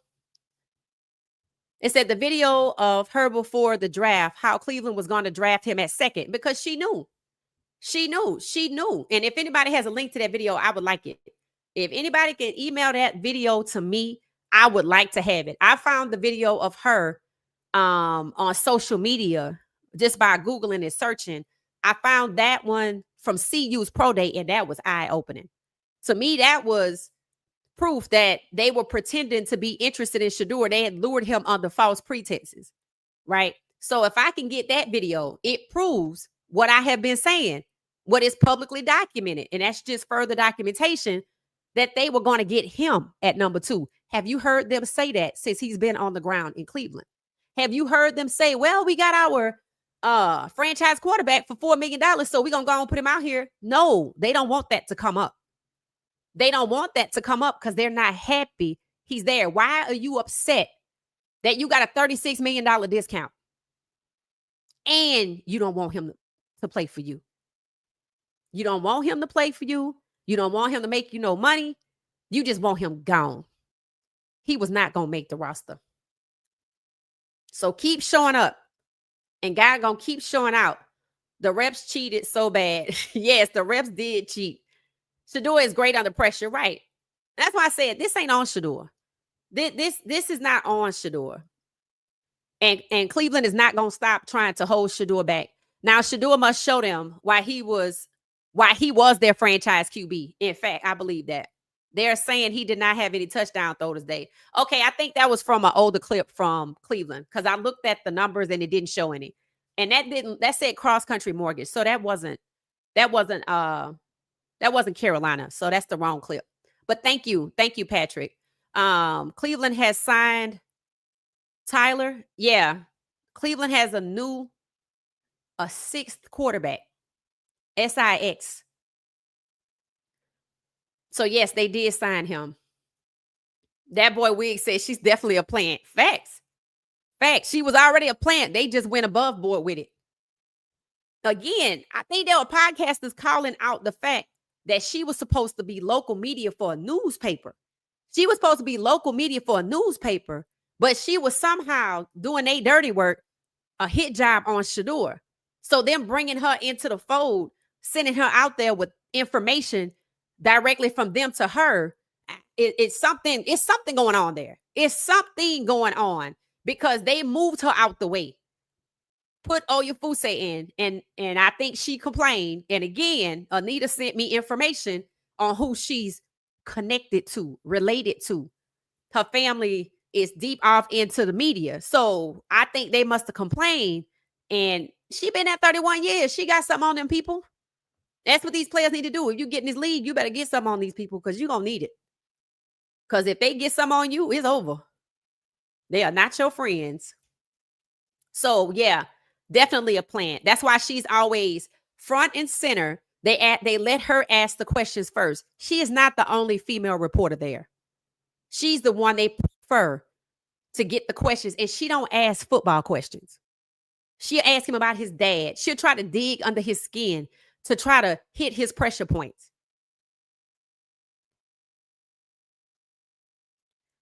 of her before the draft, how Cleveland was going to draft him at second because she knew. She knew. And if anybody has a link to that video, I would like it. If anybody can email that video to me, I would like to have it. I found the video of her on social media just by Googling and searching. I found that one from CU's Pro Day, and that was eye-opening. To me, that was proof that they were pretending to be interested in Shedeur. They had lured him under false pretenses, right? So if I can get that video, it proves what I have been saying, what is publicly documented, and that's just further documentation that they were going to get him at number 2. Have you heard them say that since he's been on the ground in Cleveland? Have you heard them say, well, we got our franchise quarterback for $4 million, so we're going to go and put him out here? No, they don't want that to come up. They don't want that to come up because they're not happy he's there. Why are you upset that you got a $36 million discount and you don't want him to play for you? You don't want him to play for you. You don't want him to make you no money. You just want him gone. He was not going to make the roster. So keep showing up. And God going to keep showing out. The reps cheated so bad. Yes, the reps did cheat. Shedeur is great under pressure, right? That's why I said this ain't on Shedeur. This is not on Shedeur. And Cleveland is not going to stop trying to hold Shedeur back. Now, Shedeur must show them why he was their franchise QB. In fact, I believe that. They're saying he did not have any touchdown throw this day. Okay, I think that was from an older clip from Cleveland because I looked at the numbers and it didn't show any. And that said cross country mortgage. So that wasn't Carolina. So that's the wrong clip. But thank you, Patrick. Cleveland has signed Tyler. Yeah, Cleveland has a 6th quarterback, SIX. So, yes, they did sign him. That boy Wig said she's definitely a plant. Facts. She was already a plant. They just went above board with it. Again, I think there were podcasters calling out the fact that she was supposed to be local media for a newspaper. She was supposed to be local media for a newspaper, but she was somehow doing a dirty work, a hit job on Shedeur. So them bringing her into the fold, sending her out there with information directly from them to her, it's something going on there. It's something going on because they moved her out the way. Put Oyefuse in, and I think she complained. And again, Anita sent me information on who she's connected to, related to. Her family is deep off into the media. So I think they must have complained. And she been at 31 years. She got something on them people. That's what these players need to do. If you get in this league, you better get some on these people because you're going to need it. Because if they get some on you, it's over. They are not your friends. So, yeah, definitely a plan. That's why she's always front and center. They let her ask the questions first. She is not the only female reporter there. She's the one they prefer to get the questions, and she don't ask football questions. She'll ask him about his dad. She'll try to dig under his skin to try to hit his pressure points.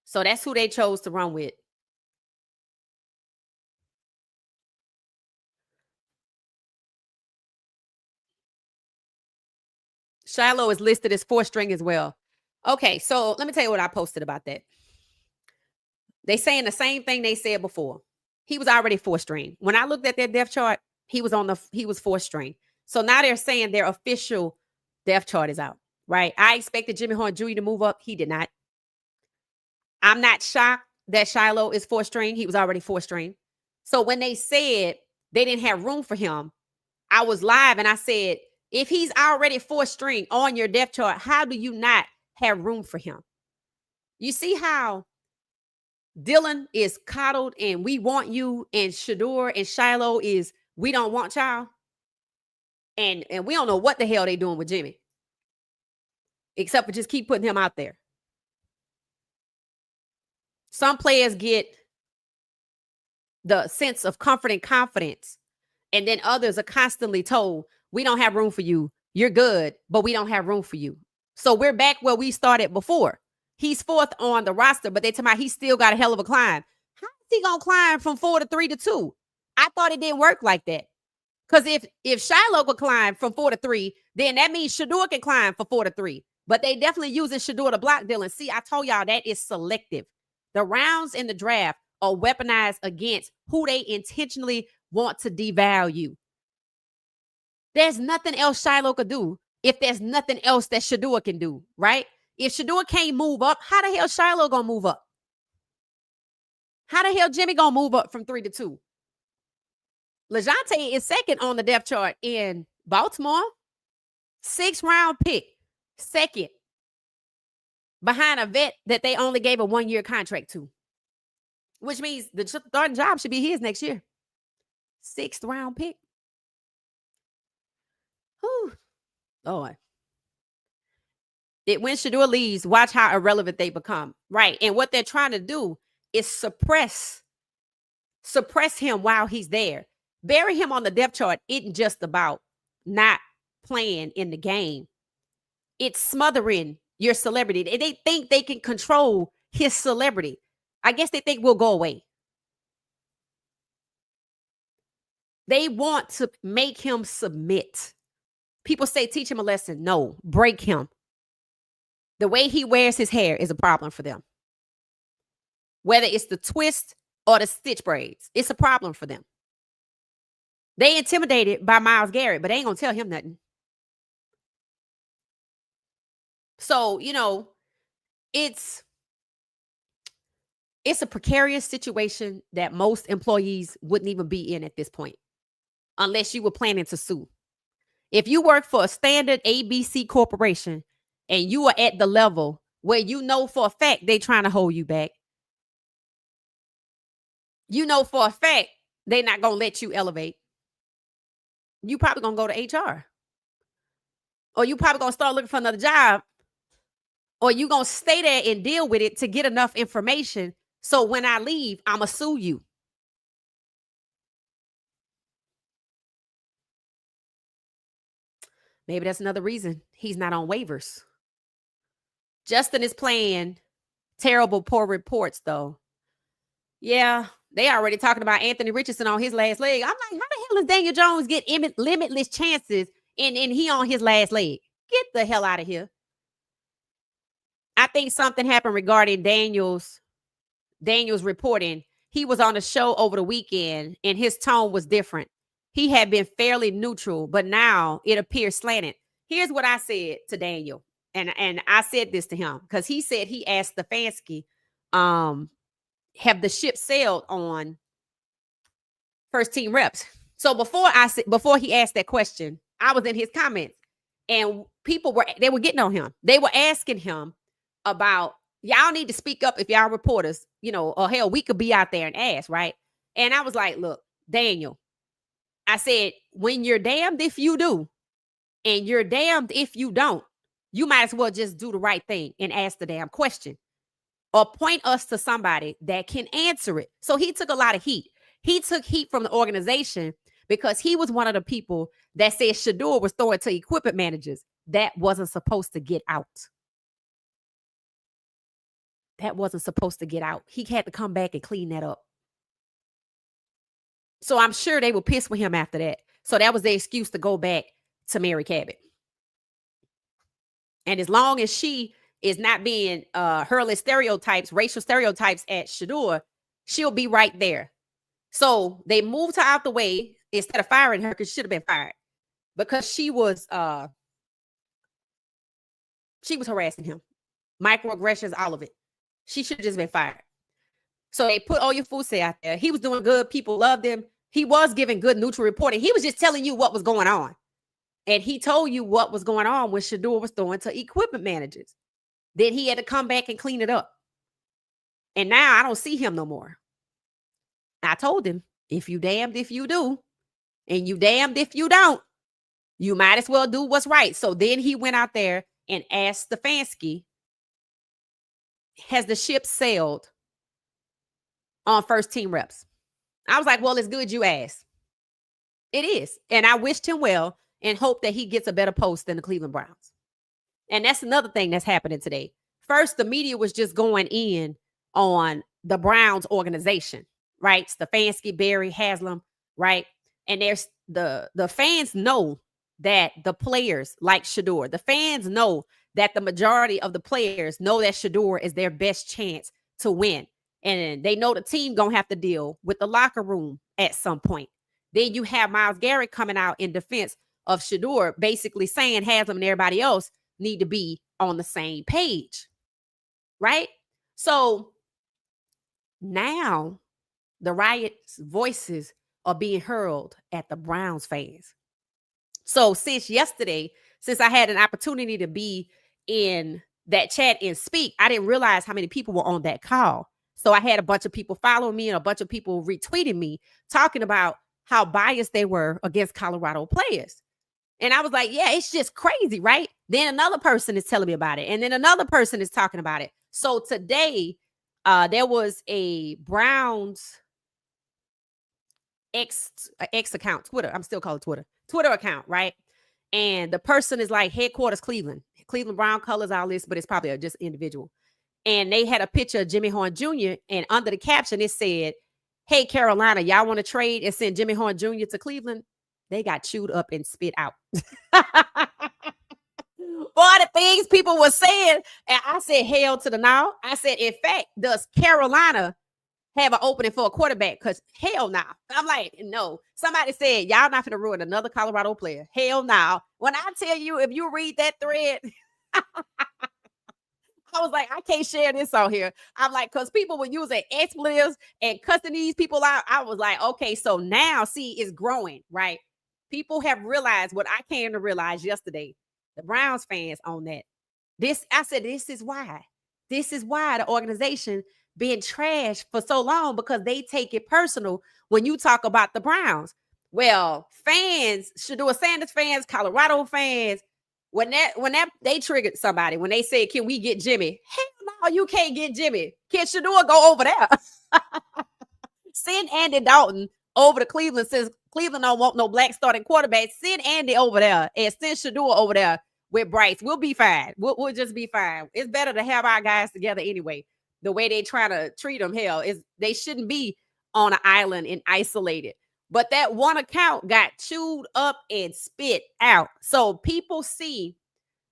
So that's who they chose to run with. Shiloh is listed as 4th string as well. Okay, so let me tell you what I posted about that. They saying the same thing they said before. He was already 4th string. When I looked at their depth chart, he was 4th string. So now they're saying their official depth chart is out, right? I expected Jimmy Horn Jr. to move up. He did not. I'm not shocked that Shiloh is 4th string. He was already 4th string. So when they said they didn't have room for him, I was live and I said, if he's already 4th string on your depth chart, how do you not have room for him? You see how Dylan is coddled and we want you, and Shedeur and Shiloh is we don't want y'all. And we don't know what the hell they doing with Jimmy. Except for just keep putting him out there. Some players get the sense of comfort and confidence, and then others are constantly told, we don't have room for you. You're good, but we don't have room for you. So we're back where we started before. He's 4th on the roster, but they tell me he's still got a hell of a climb. How is he going to climb from 4 to 3 to 2? I thought it didn't work like that. Because if Shiloh could climb from 4 to 3, then that means Shedeur can climb for 4 to 3. But they definitely using Shedeur to block Dylan. See, I told y'all that is selective. The rounds in the draft are weaponized against who they intentionally want to devalue. There's nothing else Shiloh could do if there's nothing else that Shedeur can do, right? If Shedeur can't move up, how the hell Shiloh gonna move up? How the hell Jimmy gonna move up from 3 to 2? LeJounte is 2nd on the depth chart in Baltimore. 6th round pick. 2nd. Behind a vet that they only gave a 1-year contract to. Which means the starting job should be his next year. 6th round pick. Whew. Lord. When Shedeur leaves, watch how irrelevant they become. Right. And what they're trying to do is suppress him while he's there. Bury him on the depth chart isn't just about not playing in the game. It's smothering your celebrity. They think they can control his celebrity. I guess they think we'll go away. They want to make him submit. People say teach him a lesson. No, break him. The way he wears his hair is a problem for them. Whether it's the twist or the stitch braids, it's a problem for them. They intimidated by Myles Garrett, but they ain't gonna tell him nothing. So, it's a precarious situation that most employees wouldn't even be in at this point, unless you were planning to sue. If you work for a standard ABC corporation and you are at the level where you know for a fact they're trying to hold you back, you know for a fact they're not going to let you elevate, you probably going to go to HR. Or you probably going to start looking for another job. Or you going to stay there and deal with it to get enough information so when I leave, I'm going to sue you. Maybe that's another reason he's not on waivers. Justin is playing terrible, poor reports, though. Yeah, they already talking about Anthony Richardson on his last leg. I'm like, how the hell does Daniel Jones get limitless chances and he on his last leg? Get the hell out of here. I think something happened regarding Daniel's reporting. He was on a show over the weekend and his tone was different. He had been fairly neutral, but now it appears slanted. Here's what I said to Daniel. And I said this to him because he said he asked Stefanski, have the ship sailed on first team reps? So before he asked that question, I was in his comments. And they were getting on him. They were asking him about, y'all need to speak up if y'all reporters, or hell, we could be out there and ask, right? And I was like, look, Daniel, I said, when you're damned if you do, and you're damned if you don't, you might as well just do the right thing and ask the damn question, or point us to somebody that can answer it. So he took a lot of heat. He took heat from the organization because he was one of the people that said Shedeur was throwing to equipment managers. That wasn't supposed to get out. That wasn't supposed to get out. He had to come back and clean that up. So I'm sure they were pissed with him after that. So that was the excuse to go back to Mary Cabot. And as long as she is not being hurling stereotypes, racial stereotypes at Shedeur, she'll be right there. So they moved her out the way instead of firing her, because she should have been fired, because she was harassing him. Microaggressions, all of it. She should have just been fired. So they put Oyefuse out there. He was doing good. People loved him. He was giving good neutral reporting. He was just telling you what was going on. And he told you what was going on when Shedeur was throwing to equipment managers. Then he had to come back and clean it up. And now I don't see him no more. I told him, if you damned if you do, and you damned if you don't, you might as well do what's right. So then he went out there and asked Stefanski, has the ship sailed on first team reps? I was like, well, it's good you asked. It is. And I wished him well and hope that he gets a better post than the Cleveland Browns. And that's another thing that's happening today. First, the media was just going in on the Browns organization, right? Stefanski, Barry, Haslam, right? And there's the fans know that the players like Shedeur. The fans know that the majority of the players know that Shedeur is their best chance to win. And they know the team going to have to deal with the locker room at some point. Then you have Myles Garrett coming out in defense of Shedeur, basically saying Haslam and everybody else need to be on the same page, right? So now the riot's voices are being hurled at the Browns fans. So since yesterday, since I had an opportunity to be in that chat and speak, I didn't realize how many people were on that call. So I had a bunch of people following me and a bunch of people retweeting me talking about how biased they were against Colorado players. And I was like, yeah, it's just crazy, right? Then another person is telling me about it. And then another person is talking about it. So today, there was a Browns X account, Twitter. I'm still calling Twitter account, right? And the person is like headquarters Cleveland Brown colors, all this, but it's probably just individual. And they had a picture of Jimmy Horn Jr. And under the caption, it said, hey, Carolina, y'all want to trade and send Jimmy Horn Jr. to Cleveland? They got chewed up and spit out. Boy, the things people were saying. And I said, hell to the no. I said, in fact, does Carolina have an opening for a quarterback? Because hell no. I'm like, no. Somebody said, y'all not going to ruin another Colorado player. Hell no. When I tell you, if you read that thread, I was like, I can't share this on here. I'm like, because people were using expletives and cussing these people out. I was like, okay, so now, see, it's growing, right? People have realized what I came to realize yesterday. The Browns fans on that. I said, this is why. This is why the organization being trashed for so long, because they take it personal when you talk about the Browns. Well, fans, Shedeur Sanders fans, Colorado fans, when they triggered somebody, when they said, can we get Jimmy? Hell no, you can't get Jimmy. Can Shedeur go over there? Send Andy Dalton over to Cleveland, since Cleveland don't want no black starting quarterback. Send Andy over there and send Shedeur over there with Bryce. We'll be fine. We'll just be fine. It's better to have our guys together anyway. The way they try to treat them, hell, they shouldn't be on an island and isolated. But that one account got chewed up and spit out. So people see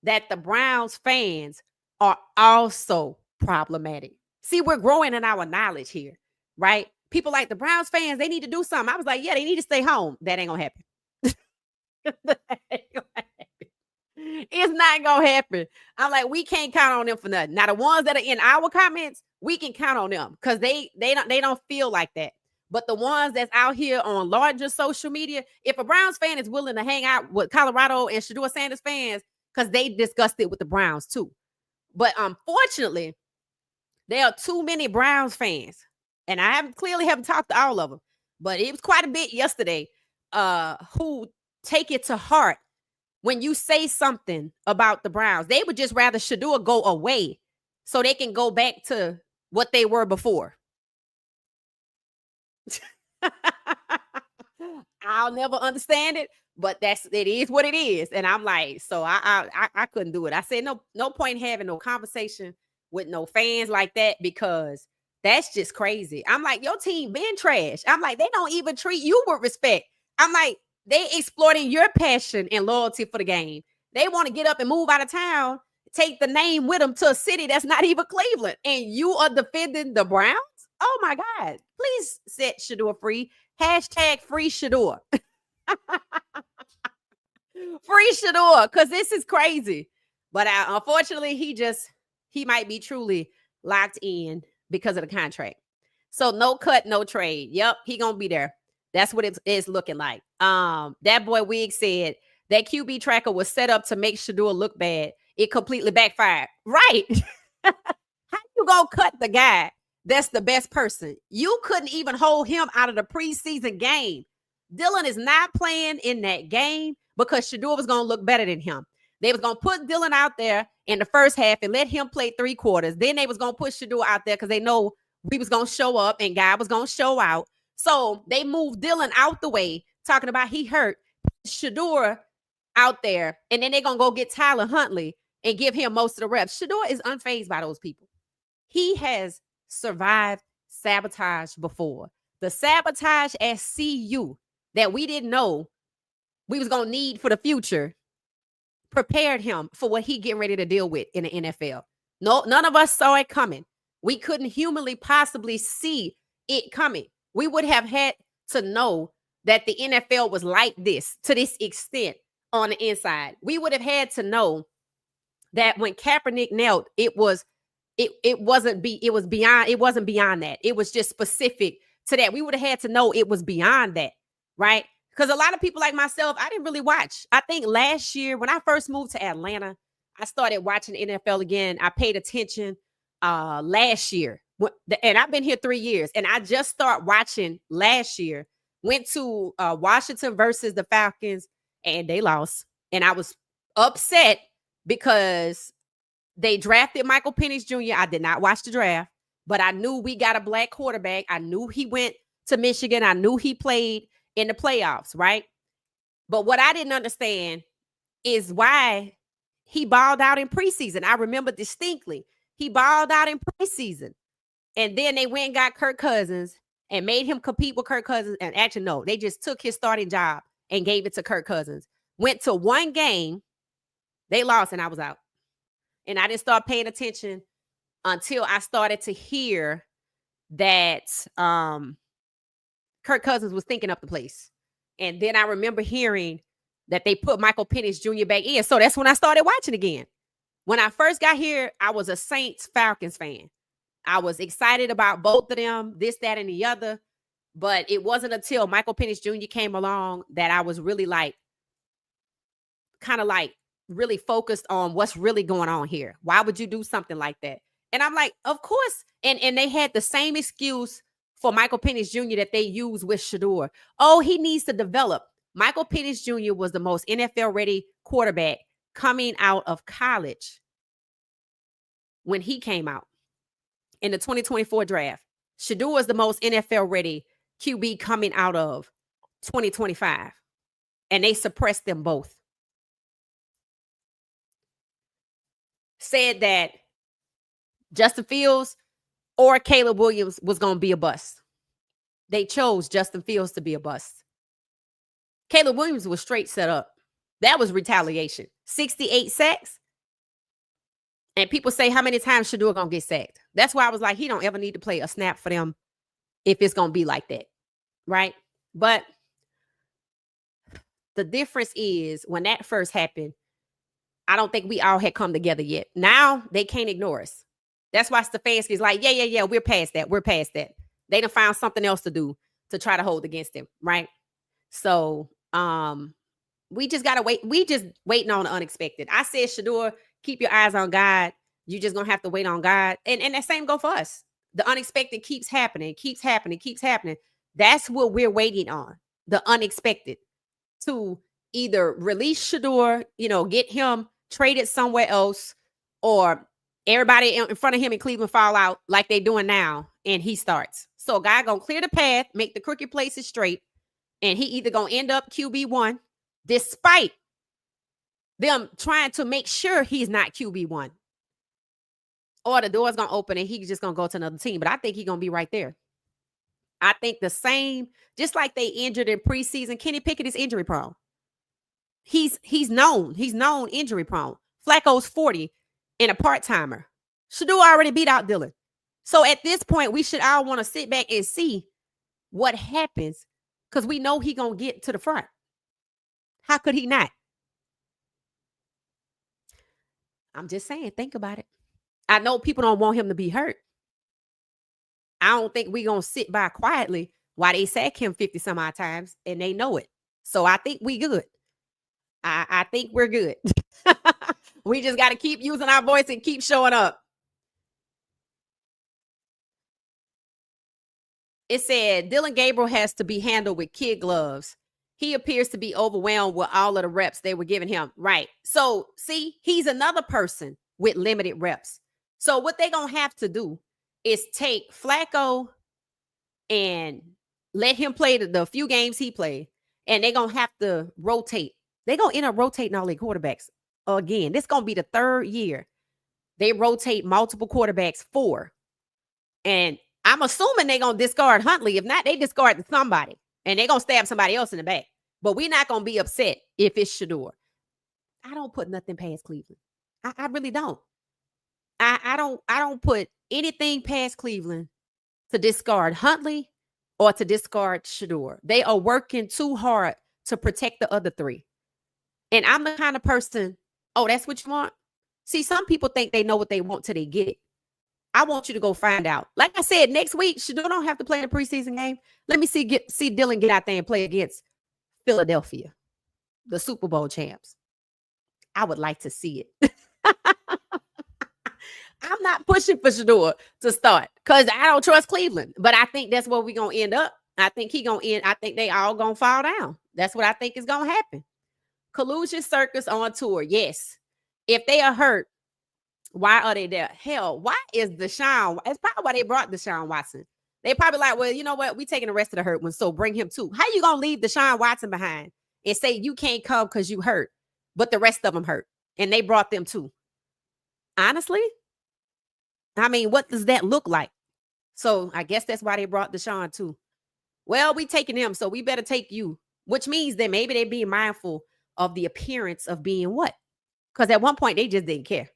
that the Browns fans are also problematic. See, we're growing in our knowledge here, right? People like the Browns fans, they need to do something. I was like, yeah, they need to stay home. That ain't gonna happen. It's not gonna happen. I'm like, we can't count on them for nothing. Now, the ones that are in our comments, we can count on them because they don't feel like that. But the ones that's out here on larger social media, if a Browns fan is willing to hang out with Colorado and Shedeur Sanders fans, because they discussed it with the Browns too. But unfortunately, there are too many Browns fans, and I haven't talked to all of them, but it was quite a bit yesterday, who take it to heart when you say something about the Browns. They would just rather Shedeur go away so they can go back to what they were before. I'll never understand it, but it is what it is. And I'm like, so I couldn't do it. I said no point having no conversation with no fans like that, because that's just crazy. I'm like, your team been trash. I'm like, they don't even treat you with respect. I'm like, they exploiting your passion and loyalty for the game. They want to get up and move out of town, take the name with them to a city that's not even Cleveland, and you are defending the Browns? Oh my God. Please set Shedeur free. Hashtag free Shedeur. Free Shedeur, because this is crazy. But unfortunately, he might be truly locked in because of the contract. So no cut, no trade. Yep, he gonna be there. That's what it's looking like. That boy Wig said that QB tracker was set up to make Shedeur look bad. It completely backfired. Right. How you gonna cut the guy that's the best person? You couldn't even hold him out of the preseason game. Dylan is not playing in that game because Shedeur was going to look better than him. They was going to put Dylan out there in the first half and let him play 3 quarters. Then they was going to put Shedeur out there because they know we was going to show up and Guy was going to show out. So they moved Dylan out the way, talking about he hurt. Shedeur out there, and then they're going to go get Tyler Huntley and give him most of the reps. Shedeur is unfazed by those people. He has survived sabotage before. The sabotage at CU that we didn't know we was going to need for the future prepared him for what he getting ready to deal with in the NFL. No, none of us saw it coming. We couldn't humanly possibly see it coming. We would have had to know that the NFL was like this, to this extent on the inside. We would have had to know that when Kaepernick knelt, it wasn't beyond that. It was just specific to that. We would have had to know it was beyond that, right? Because a lot of people like myself, I didn't really watch. I think last year when I first moved to Atlanta, I started watching NFL again. I paid attention last year. And I've been here 3 years. And I just started watching last year. Went to Washington versus the Falcons, and they lost. And I was upset because they drafted Michael Penix Jr. I did not watch the draft, but I knew we got a black quarterback. I knew he went to Michigan. I knew he played in the playoffs, right? But what I didn't understand is why he balled out in preseason. I remember distinctly. He balled out in preseason. And then they went and got Kirk Cousins and made him compete with Kirk Cousins. And actually, no, they just took his starting job and gave it to Kirk Cousins. Went to one game. They lost, and I was out. And I didn't start paying attention until I started to hear that Kirk Cousins was thinking up the place. And then I remember hearing that they put Michael Penix Jr. back in. So that's when I started watching again. When I first got here, I was a Saints-Falcons fan. I was excited about both of them, this, that, and the other. But it wasn't until Michael Penix Jr. came along that I was really really focused on what's really going on here. Why would you do something like that? And I'm like, of course. And they had the same excuse for Michael Penix Jr. that they use with Shedeur. Oh, he needs to develop. Michael Penix Jr. was the most NFL-ready quarterback coming out of college when he came out in the 2024 draft. Shedeur was the most NFL-ready QB coming out of 2025. And they suppressed them both. Said that Justin Fields or Caleb Williams was going to be a bust. They chose Justin Fields to be a bust. Caleb Williams was straight set up. That was retaliation. 68 sacks. And people say, how many times Shedeur going to get sacked? That's why I was like, he don't ever need to play a snap for them if it's going to be like that. Right? But the difference is when that first happened, I don't think we all had come together yet. Now they can't ignore us. That's why Stefanski's like, yeah, we're past that. We're past that. They done found something else to do. to try to hold against him, right? So we just gotta wait. We just waiting on the unexpected. I said, Shedeur, keep your eyes on God. You just gonna have to wait on God. And that same go for us. The unexpected keeps happening, keeps happening, keeps happening. That's what we're waiting on. The unexpected to either release Shedeur, get him traded somewhere else, or everybody in front of him in Cleveland fall out like they doing now, and he starts. So God gonna clear the path, make the crooked places straight, and he either gonna end up QB1, despite them trying to make sure he's not QB1, or the door's gonna open and he's just gonna go to another team. But I think he's gonna be right there. I think the same, just like they injured in preseason. Kenny Pickett is injury prone. He's known injury prone. Flacco's 40 and a part-timer. Shedeur already beat out Dylan. So at this point, we should all want to sit back and see what happens, because we know he gonna get to the front. How could he not? I'm just saying, think about it. I know people don't want him to be hurt. I don't think we're going to sit by quietly while they sack him 50 some odd times, and they know it. So I think we good. I think we're good. We just got to keep using our voice and keep showing up. It said Dylan Gabriel has to be handled with kid gloves. He appears to be overwhelmed with all of the reps they were giving him. Right. So, see, he's another person with limited reps. So what they're going to have to do is take Flacco and let him play the few games he played, and they're going to have to rotate. They're going to end up rotating all their quarterbacks again. This is going to be the third year they rotate multiple quarterbacks for. And I'm assuming they're going to discard Huntley. If not, they discard somebody, and they're going to stab somebody else in the back. But we're not going to be upset if it's Shedeur. I don't put nothing past Cleveland. I really don't. I don't put anything past Cleveland to discard Huntley or to discard Shedeur. They are working too hard to protect the other three. And I'm the kind of person, oh, that's what you want? See, some people think they know what they want till they get it. I want you to go find out. Like I said, next week, Shedeur don't have to play in a preseason game. Let me see Dylan get out there and play against Philadelphia, the Super Bowl champs. I would like to see it. I'm not pushing for Shedeur to start because I don't trust Cleveland. But I think that's where we're going to end up. I think I think they all going to fall down. That's what I think is going to happen. Collusion circus on tour. Yes. If they are hurt, why are they there? Hell, why is Deshaun? It's probably why they brought Deshaun Watson. They probably like, well, you know what? We taking the rest of the hurt ones, so bring him too. How you going to leave Deshaun Watson behind and say you can't come because you hurt, but the rest of them hurt, and they brought them too? Honestly? I mean, what does that look like? So I guess that's why they brought Deshaun too. Well, we taking him, so we better take you, which means that maybe they're being mindful of the appearance of being what? Because at one point, they just didn't care.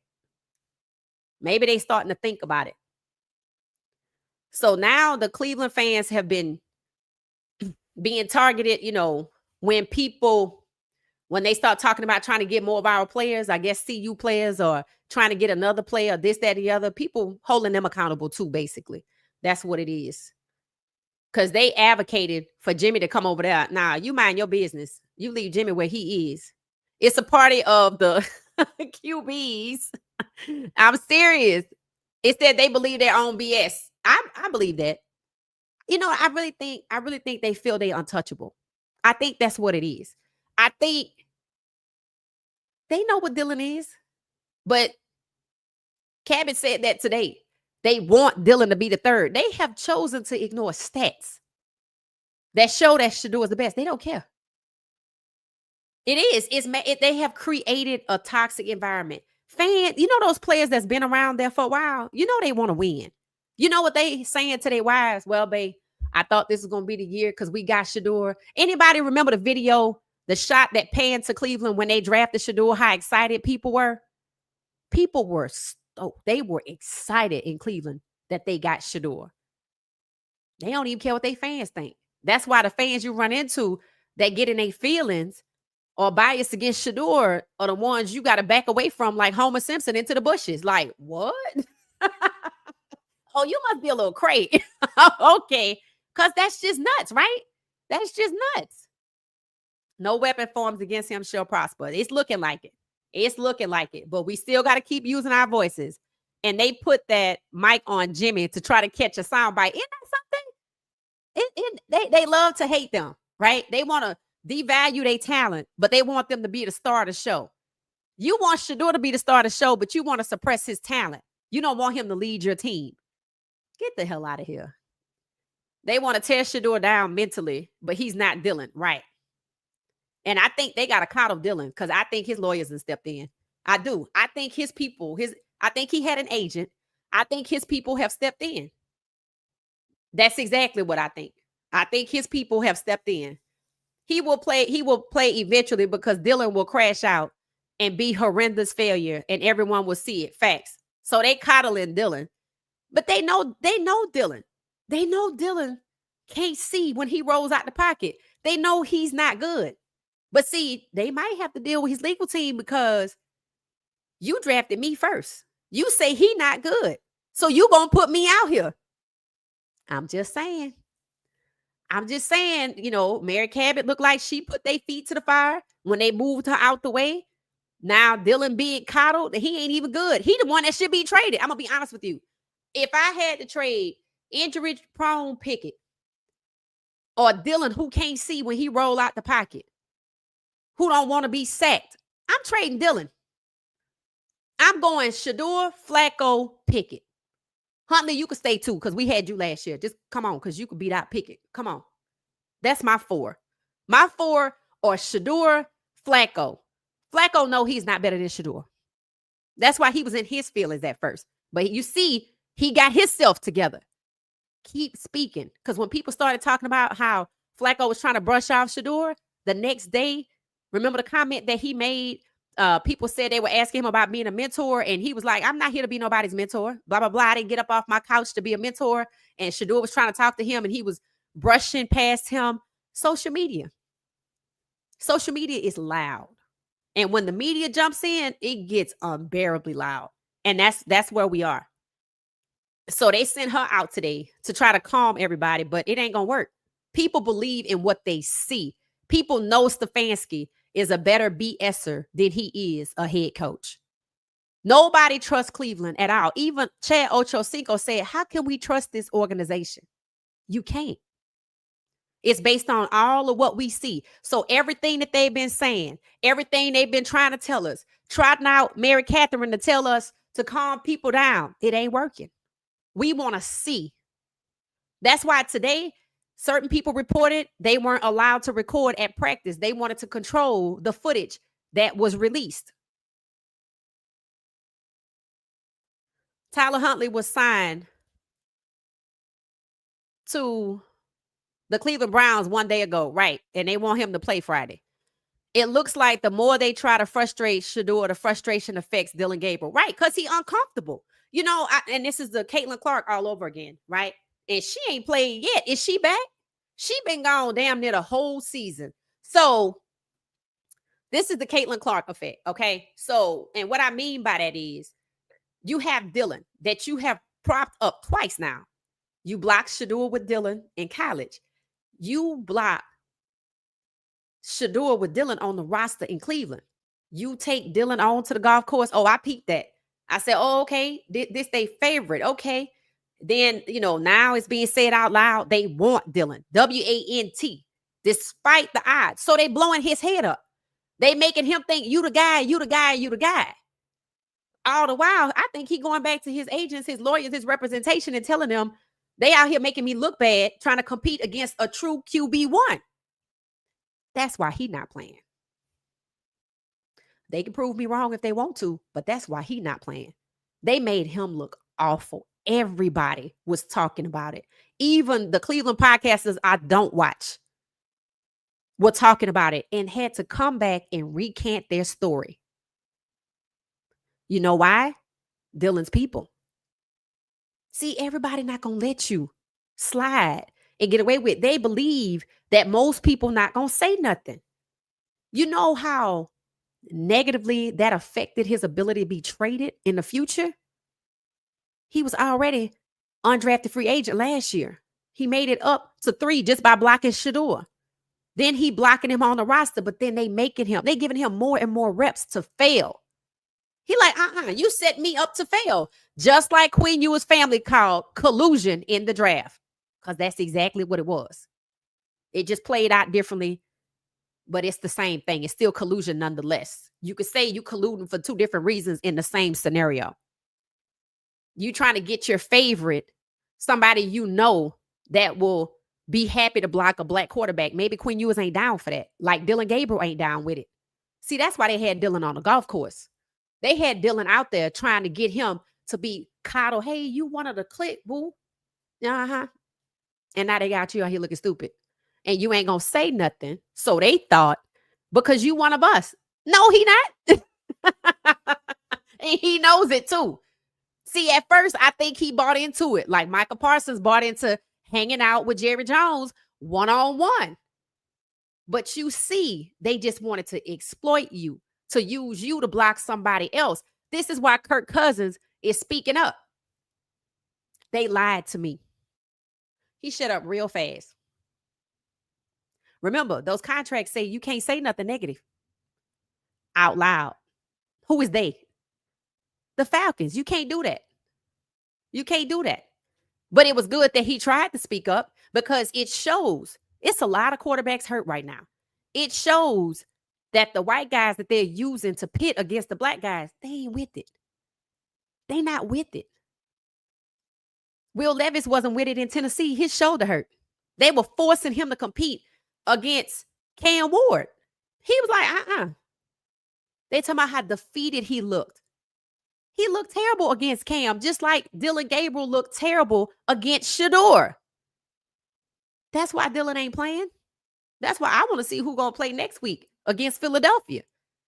Maybe they starting to think about it. So now the Cleveland fans have been being targeted, when they start talking about trying to get more of our players, I guess CU players, or trying to get another player, this, that, the other, people holding them accountable too, basically. That's what it is. Because they advocated for Jimmy to come over there. Nah, you mind your business. You leave Jimmy where he is. It's a party of the QBs. I'm serious. It said they believe their own BS. I believe that. I really think they feel they're untouchable. I think that's what it is. I think they know what Dylan is, but Cabot said that today. They want Dylan to be the third. They have chosen to ignore stats that show that Shedeur is the best. They don't care. It is. They have created a toxic environment. Fans, those players that's been around there for a while, they want to win. You know what they saying to their wives? Well, babe, I thought this was going to be the year because we got Shedeur. Anybody remember the video, the shot that panned to Cleveland when they drafted Shedeur, how excited people were? People were they were excited in Cleveland that they got Shedeur. They don't even care what they fans think. That's why the fans you run into that get in their feelings or biased against Shedeur are the ones you got to back away from, like Homer Simpson into the bushes. Like, what? Oh, you must be a little crazy. Okay. Because that's just nuts, right? That's just nuts. No weapon forms against him shall prosper. It's looking like it. It's looking like it. But we still got to keep using our voices. And they put that mic on Jimmy to try to catch a soundbite. Isn't that something? They love to hate them, right? They want to devalue their talent, but they want them to be the star of the show. You want Shedeur to be the star of the show, but you want to suppress his talent. You don't want him to lead your team. Get the hell out of here. They want to tear Shedeur down mentally, but he's not Dylan, right? And I think they got to coddle Dylan because I think his lawyers have stepped in. I do. I think his people, I think he had an agent. I think his people have stepped in. That's exactly what I think. I think his people have stepped in. He will play eventually because Dylan will crash out and be horrendous failure and everyone will see it. Facts. So they coddling Dylan. But they know Dylan. They know Dylan can't see when he rolls out the pocket. They know he's not good. But see, they might have to deal with his legal team because you drafted me first. You say he not good. So you gonna put me out here. I'm just saying, Mary Cabot looked like she put their feet to the fire when they moved her out the way. Now Dylan being coddled, he ain't even good. He the one that should be traded. I'm gonna be honest with you. If I had to trade injury-prone Pickett or Dylan who can't see when he roll out the pocket, who don't want to be sacked, I'm trading Dylan. I'm going Shedeur, Flacco, Pickett. Huntley, you can stay too because we had you last year. Just come on because you could beat out Pickett. Come on. That's my 4. My 4 are Shedeur, Flacco. Flacco, no, he's not better than Shedeur. That's why he was in his feelings at first. But you see, he got himself together. Keep speaking. Because when people started talking about how Flacco was trying to brush off Shedeur, the next day, remember the comment that he made? People said they were asking him about being a mentor, and he was like, I'm not here to be nobody's mentor. Blah, blah, blah. I didn't get up off my couch to be a mentor. And Shedeur was trying to talk to him, and he was brushing past him. Social media. Social media is loud. And when the media jumps in, it gets unbearably loud. And that's where we are. So they sent her out today to try to calm everybody, but it ain't going to work. People believe in what they see. People know Stefanski is a better BSer than he is a head coach. Nobody trusts Cleveland at all. Even Chad Ochocinco said, how can we trust this organization? You can't. It's based on all of what we see. So everything that they've been saying, everything they've been trying to tell us, trotting out Mary Catherine to tell us to calm people down, it ain't working. We want to see. That's why today, certain people reported they weren't allowed to record at practice. They wanted to control the footage that was released. Tyler Huntley was signed to the Cleveland Browns one day ago, right? And they want him to play Friday. It looks like the more they try to frustrate Shedeur, the frustration affects Dylan Gabriel, right? Because he's uncomfortable. You know, and this is the Caitlin Clark all over again, right? And she ain't played yet. Is she back? She been gone damn near the whole season. So this is the Caitlin Clark effect, okay? So, and what I mean by that is you have Dylan that you have propped up twice now. You blocked Shedeur with Dylan in college. You blocked Shedeur with Dylan on the roster in Cleveland. You take Dylan on to the golf course. Oh, I peeped that. I said, oh, okay, this they favorite. Okay. Then, now it's being said out loud. They want Dylan, W-A-N-T, despite the odds. So they blowing his head up. They making him think you the guy, you the guy, you the guy. All the while, I think he going back to his agents, his lawyers, his representation and telling them they out here making me look bad, trying to compete against a true QB1. That's why he not playing. They can prove me wrong if they want to, but that's why he not playing. They made him look awful. Everybody was talking about it. Even the Cleveland podcasters I don't watch were talking about it and had to come back and recant their story. You know why? Dylan's people. See, everybody not going to let you slide and get away with it. They believe that most people not going to say nothing. You know how negatively that affected his ability to be traded in the future? He was already undrafted free agent last year. He made it up to 3 just by blocking Shedeur. Then he blocking him on the roster, but then they giving him more and more reps to fail. He like, you set me up to fail. Just like Queen Ewers' family called collusion in the draft. Because that's exactly what it was. It just played out differently, but it's the same thing. It's still collusion nonetheless. You could say you colluding for 2 different reasons in the same scenario. You trying to get your favorite, somebody you know that will be happy to block a black quarterback. Maybe Queen Ewers ain't down for that. Like Dylan Gabriel ain't down with it. See, that's why they had Dylan on the golf course. They had Dylan out there trying to get him to be coddled. Hey, you wanted to click, boo. Uh-huh. And now they got you out here looking stupid. And you ain't going to say nothing. So they thought, because you one of us. No, he not. And he knows it too. See, at first, I think he bought into it. Like Michael Parsons bought into hanging out with Jerry Jones one-on-one. But you see, they just wanted to exploit you, to use you to block somebody else. This is why Kirk Cousins is speaking up. They lied to me. He shut up real fast. Remember, those contracts say you can't say nothing negative out loud. Who is they? The Falcons. You can't do that. You can't do that. But it was good that he tried to speak up because it shows it's a lot of quarterbacks hurt right now. It shows that the white guys that they're using to pit against the black guys, they ain't with it. They not with it. Will Levis wasn't with it in Tennessee. His shoulder hurt. They were forcing him to compete against Cam Ward. He was like, They talking about how defeated he looked. He looked terrible against Cam, just like Dylan Gabriel looked terrible against Shedeur. That's why Dylan ain't playing. That's why I want to see who's going to play next week against Philadelphia.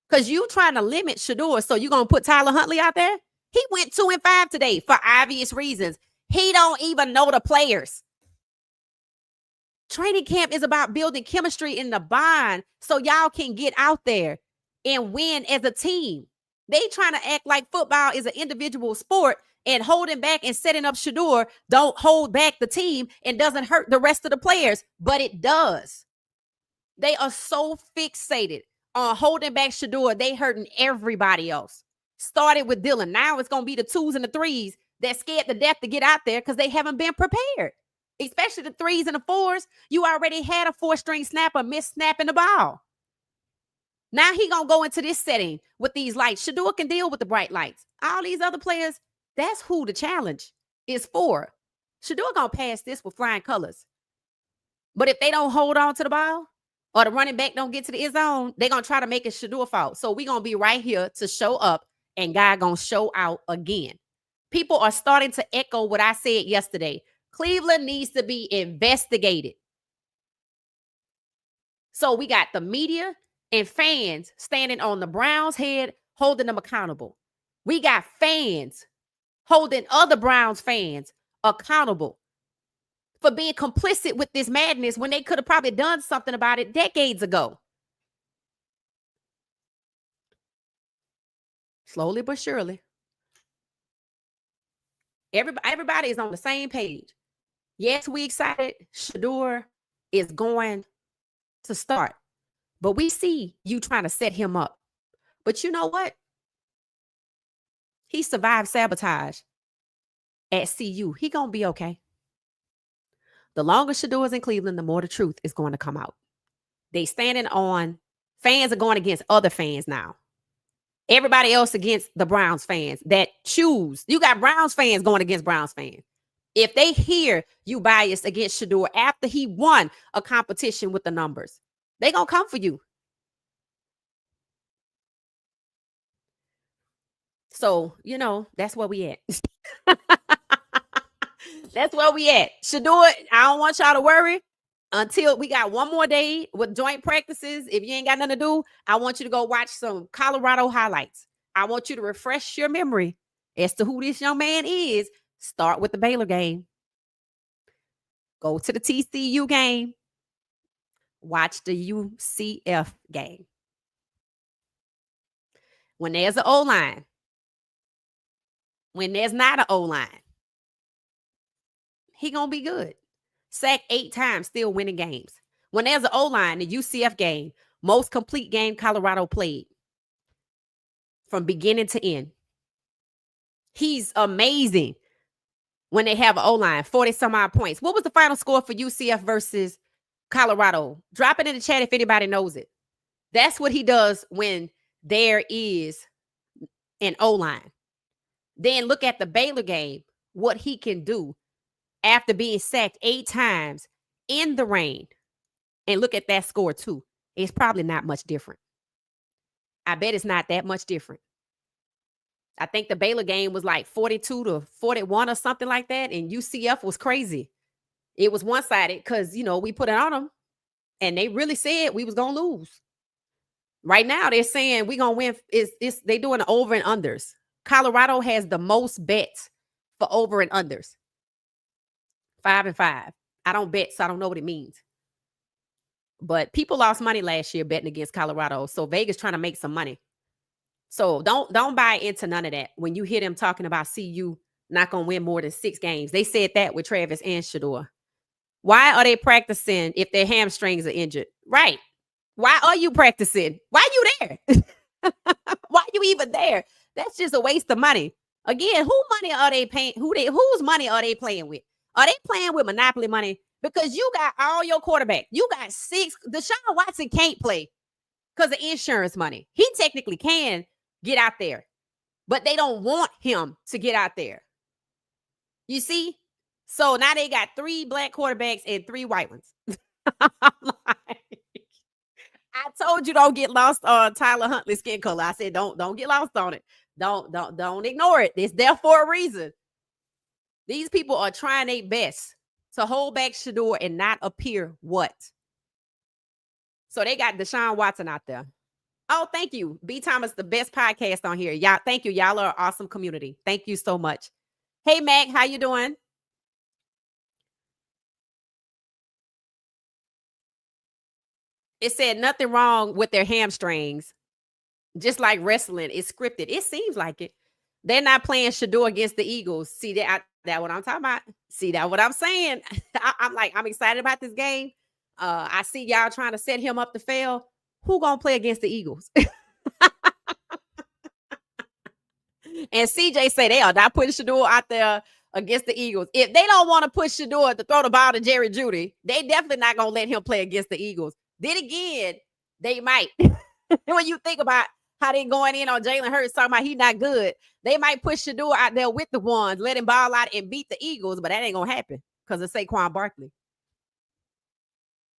Because you trying to limit Shedeur, so you're going to put Tyler Huntley out there? He went 2-5 today for obvious reasons. He don't even know the players. Training camp is about building chemistry in the bond so y'all can get out there and win as a team. They trying to act like football is an individual sport and holding back and setting up Shedeur don't hold back the team and doesn't hurt the rest of the players, but it does. They are so fixated on holding back Shedeur, they hurting everybody else. Started with Dylan. Now it's going to be the 2s and the 3s that scared to death to get out there because they haven't been prepared. Especially the 3s and the 4s. You already had a 4-string snapper miss snapping the ball. Now he going to go into this setting with these lights. Shedeur can deal with the bright lights. All these other players, that's who the challenge is for. Shedeur going to pass this with flying colors. But if they don't hold on to the ball or the running back don't get to the end zone, they're going to try to make it Shedeur fault. So we're going to be right here to show up and God going to show out again. People are starting to echo what I said yesterday. Cleveland needs to be investigated. So we got the media and fans standing on the Browns' head, holding them accountable. We got fans holding other Browns fans accountable for being complicit with this madness when they could have probably done something about it decades ago. Slowly but surely. Everybody is on the same page. Yes, we excited. Shedeur is going to start. But we see you trying to set him up. But you know what? He survived sabotage at CU. He going to be okay. The longer Shedeur is in Cleveland, the more the truth is going to come out. They standing on, fans are going against other fans now. Everybody else against the Browns fans that choose. You got Browns fans going against Browns fans. If they hear you biased against Shedeur after he won a competition with the numbers, they going to come for you. So, that's where we at. That's where we at. Shedeur, I don't want y'all to worry until we got one more day with joint practices. If you ain't got nothing to do, I want you to go watch some Colorado highlights. I want you to refresh your memory as to who this young man is. Start with the Baylor game. Go to the TCU game. Watch the UCF game. When there's an O-line, when there's not an O-line, he going to be good. Sacked 8 times, still winning games. When there's an O-line, the UCF game, most complete game Colorado played from beginning to end. He's amazing when they have an O-line, 40 some odd points. What was the final score for UCF versus Colorado? Drop it in the chat if anybody knows it. That's what he does when there is an O-line. Then look at the Baylor game, what he can do after being sacked 8 times in the rain. And look at that score too. It's probably not much different. I bet it's not that much different. I think the Baylor game was like 42-41 or something like that. And UCF was crazy. It was one-sided because, we put it on them. And they really said we was going to lose. Right now, they're saying we're going to win. They doing the over and unders. Colorado has the most bets for over and unders. 5 and 5. I don't bet, so I don't know what it means. But people lost money last year betting against Colorado. So Vegas trying to make some money. So don't buy into none of that. When you hear them talking about CU not going to win more than 6 games. They said that with Travis and Shedeur. Why are they practicing if their hamstrings are injured? Right. Why are you practicing? Why are you there? Why are you even there? That's just a waste of money. Again, whose money are they paying? Whose money are they playing with? Are they playing with monopoly money? Because you got all your quarterbacks. You got 6. Deshaun Watson can't play because of insurance money. He technically can get out there, but they don't want him to get out there. You see? So now they got 3 black quarterbacks and 3 white ones. I told you don't get lost on Tyler Huntley's skin color. I said don't get lost on it. Don't ignore it. It's there for a reason. These people are trying their best to hold back Shedeur and not appear what? So they got Deshaun Watson out there. Oh, thank you. B Thomas, the best podcast on here. Y'all, thank you. Y'all are an awesome community. Thank you so much. Hey, Mac, how you doing? It said nothing wrong with their hamstrings. Just like wrestling, it's scripted. It seems like it. They're not playing Shedeur against the Eagles. See that what I'm talking about? See that what I'm saying? I'm excited about this game. I see y'all trying to set him up to fail. Who gonna play against the Eagles? And CJ say they are not putting Shedeur out there against the Eagles. If they don't want to push Shedeur to throw the ball to Jerry Jeudy, they definitely not gonna let him play against the Eagles. Then again, they might. When you think about how they going in on Jalen Hurts talking about he not good, they might push Shedeur out there with the ones, let him ball out and beat the Eagles, but that ain't gonna happen because of Saquon Barkley.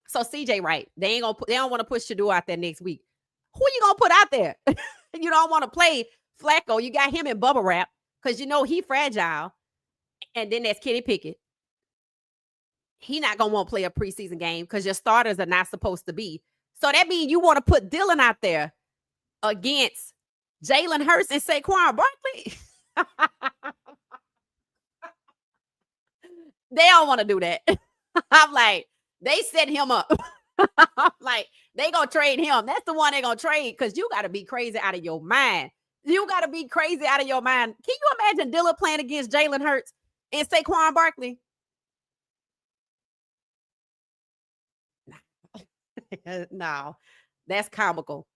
So CJ right, they don't want to push Shedeur out there next week. Who you gonna put out there? You don't want to play Flacco. You got him in bubble wrap because he fragile. And then that's Kenny Pickett. He not gonna want to play a preseason game because your starters are not supposed to be. So that means you want to put Dylan out there against Jalen Hurts and Saquon Barkley. They don't want to do that. I'm like, they set him up. I'm like, they gonna trade him. That's the one they gonna trade because you got to be crazy out of your mind. You got to be crazy out of your mind. Can you imagine Dylan playing against Jalen Hurts and Saquon Barkley? No, that's comical.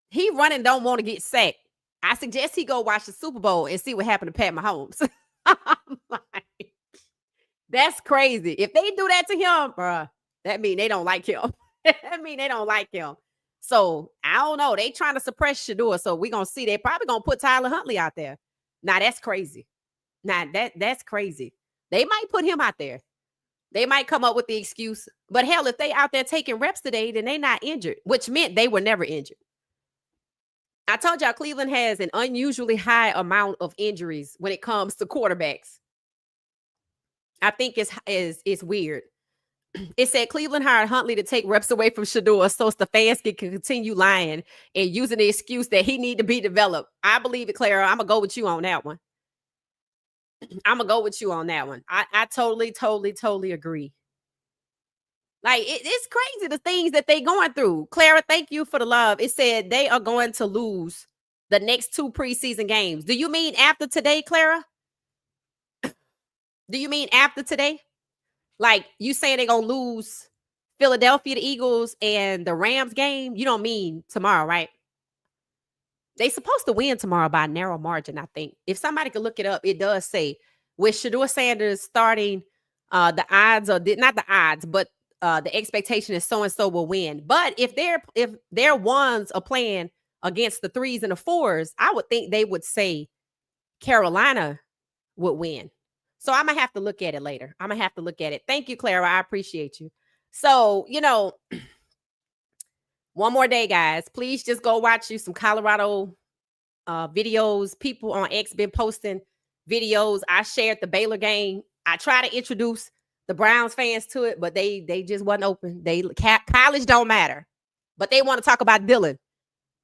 He running don't want to get sacked. I suggest he go watch the Super Bowl and see what happened to Pat Mahomes. Like, that's crazy. If they do that to him, bruh, that mean they don't like him. That mean they don't like him. So I don't know. They trying to suppress Shedeur. So we're gonna see. They probably gonna put Tyler Huntley out there. Now that's crazy. Now that's crazy. They might put him out there. They might come up with the excuse. But hell, if they out there taking reps today, then they not injured, which meant they were never injured. I told y'all Cleveland has an unusually high amount of injuries when it comes to quarterbacks. I think it's weird. It said Cleveland hired Huntley to take reps away from Shedeur so Stefanski can continue lying and using the excuse that he need to be developed. I believe it, Clara. I'm going to go with you on that one. I totally agree. Like, it's crazy the things that they going through. Clara, thank you for the love. It said they are going to lose the next 2 preseason games. Do you mean after today, Clara? Do you mean after today? Like, you saying they're gonna lose Philadelphia, the Eagles, and the Rams game? You don't mean tomorrow, right? They supposed to win tomorrow by a narrow margin, I think. If somebody could look it up, it does say with Shedeur Sanders starting, the odds are not the odds, but the expectation is so and so will win. But if their ones are playing against the threes and the fours, I would think they would say Carolina would win. So I'm gonna have to look at it later. I'm gonna have to look at it. Thank you, Clara. I appreciate you. So, one more day, guys. Please just go watch you some Colorado videos. People on X been posting videos. I shared the Baylor game. I try to introduce the Browns fans to it, but they just wasn't open. College don't matter, but they want to talk about Dylan.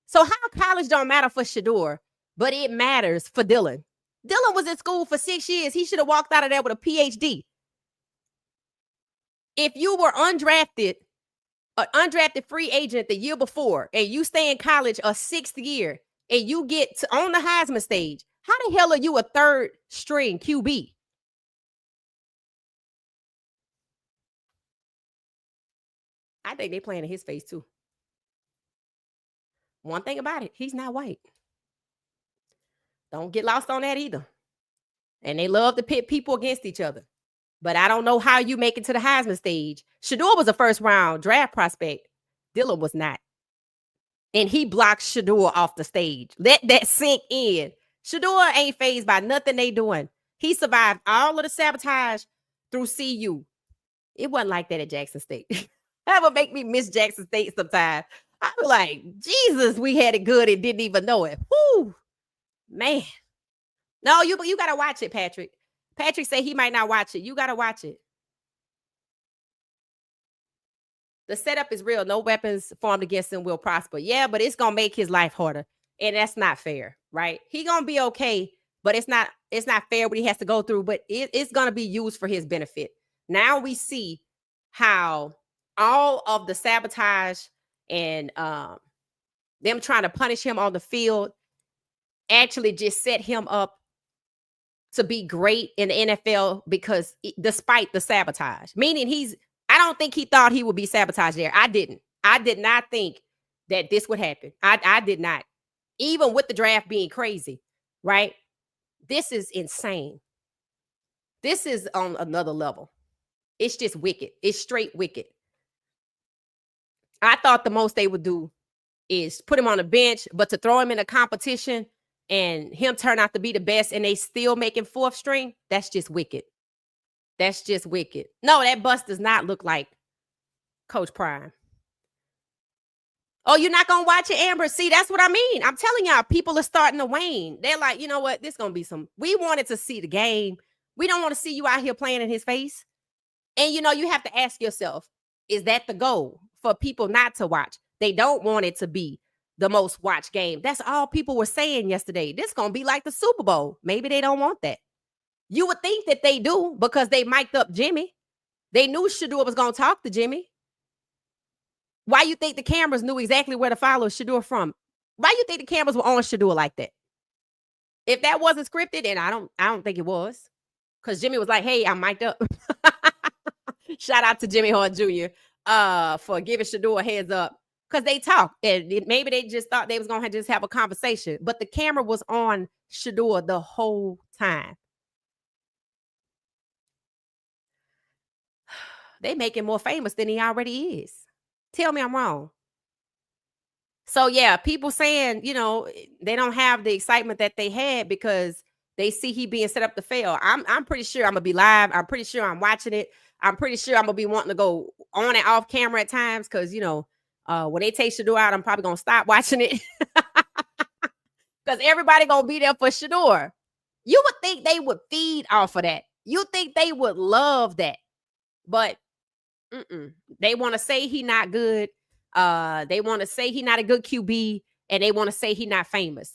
So how college don't matter for Shedeur, but it matters for Dylan. Dylan was in school for 6 years. He should have walked out of there with a PhD. If you were undrafted, an undrafted free agent the year before, and you stay in college a 6th year, and you get on the Heisman stage, how the hell are you a third string QB? I think they playing in his face too. One thing about it, he's not white. Don't get lost on that either. And they love to pit people against each other. But I don't know how you make it to the Heisman stage. Shedeur was a first round draft prospect. Dylan was not. And he blocked Shedeur off the stage. Let that sink in. Shedeur ain't fazed by nothing they doing. He survived all of the sabotage through CU. It wasn't like that at Jackson State. That would make me miss Jackson State sometimes. I be like, Jesus, we had it good and didn't even know it. Whoo, man. No, you gotta watch it, Patrick. Patrick said he might not watch it. You gotta watch it. The setup is real. No weapons formed against him will prosper. Yeah, but it's gonna make his life harder, and that's not fair, right? He gonna be okay, but it's not fair what he has to go through. But it's gonna be used for his benefit. Now we see how all of the sabotage and them trying to punish him on the field actually just set him up to be great in the NFL because despite the sabotage, meaning I don't think he thought he would be sabotaged there. I did not think that this would happen. I did not, even with the draft being crazy, right? This is insane. This is on another level. It's just wicked. It's straight wicked. I thought the most they would do is put him on the bench, but to throw him in a competition and him turn out to be the best and they still making 4th string, that's just wicked. That's just wicked. No, that bus does not look like Coach Prime. Oh, you're not going to watch it, Amber? See, that's what I mean. I'm telling y'all, people are starting to wane. They're like, you know what? This going to be we wanted to see the game. We don't want to see you out here playing in his face. And, you have to ask yourself, is that the goal for people not to watch? They don't want it to be the most watched game. That's all people were saying yesterday. This going to be like the Super Bowl. Maybe they don't want that. You would think that they do because they mic'd up Jimmy. They knew Shedeur was going to talk to Jimmy. Why you think the cameras knew exactly where to follow Shedeur from? Why you think the cameras were on Shedeur like that? If that wasn't scripted, and I don't think it was, because Jimmy was like, "Hey, I'm mic'd up." Shout out to Jimmy Horn Jr. For giving Shedeur a heads up. Because they talked, and maybe they just thought they was going to just have a conversation. But the camera was on Shedeur the whole time. They make him more famous than he already is. Tell me I'm wrong. So, yeah, people saying, they don't have the excitement that they had because they see he being set up to fail. I'm pretty sure I'm going to be live. I'm pretty sure I'm watching it. I'm pretty sure I'm going to be wanting to go on and off camera at times because, when they take Shedeur out, I'm probably going to stop watching it because everybody going to be there for Shedeur. You would think they would feed off of that. You think they would love that. But they want to say he not good. They want to say he not a good QB, and they want to say he not famous.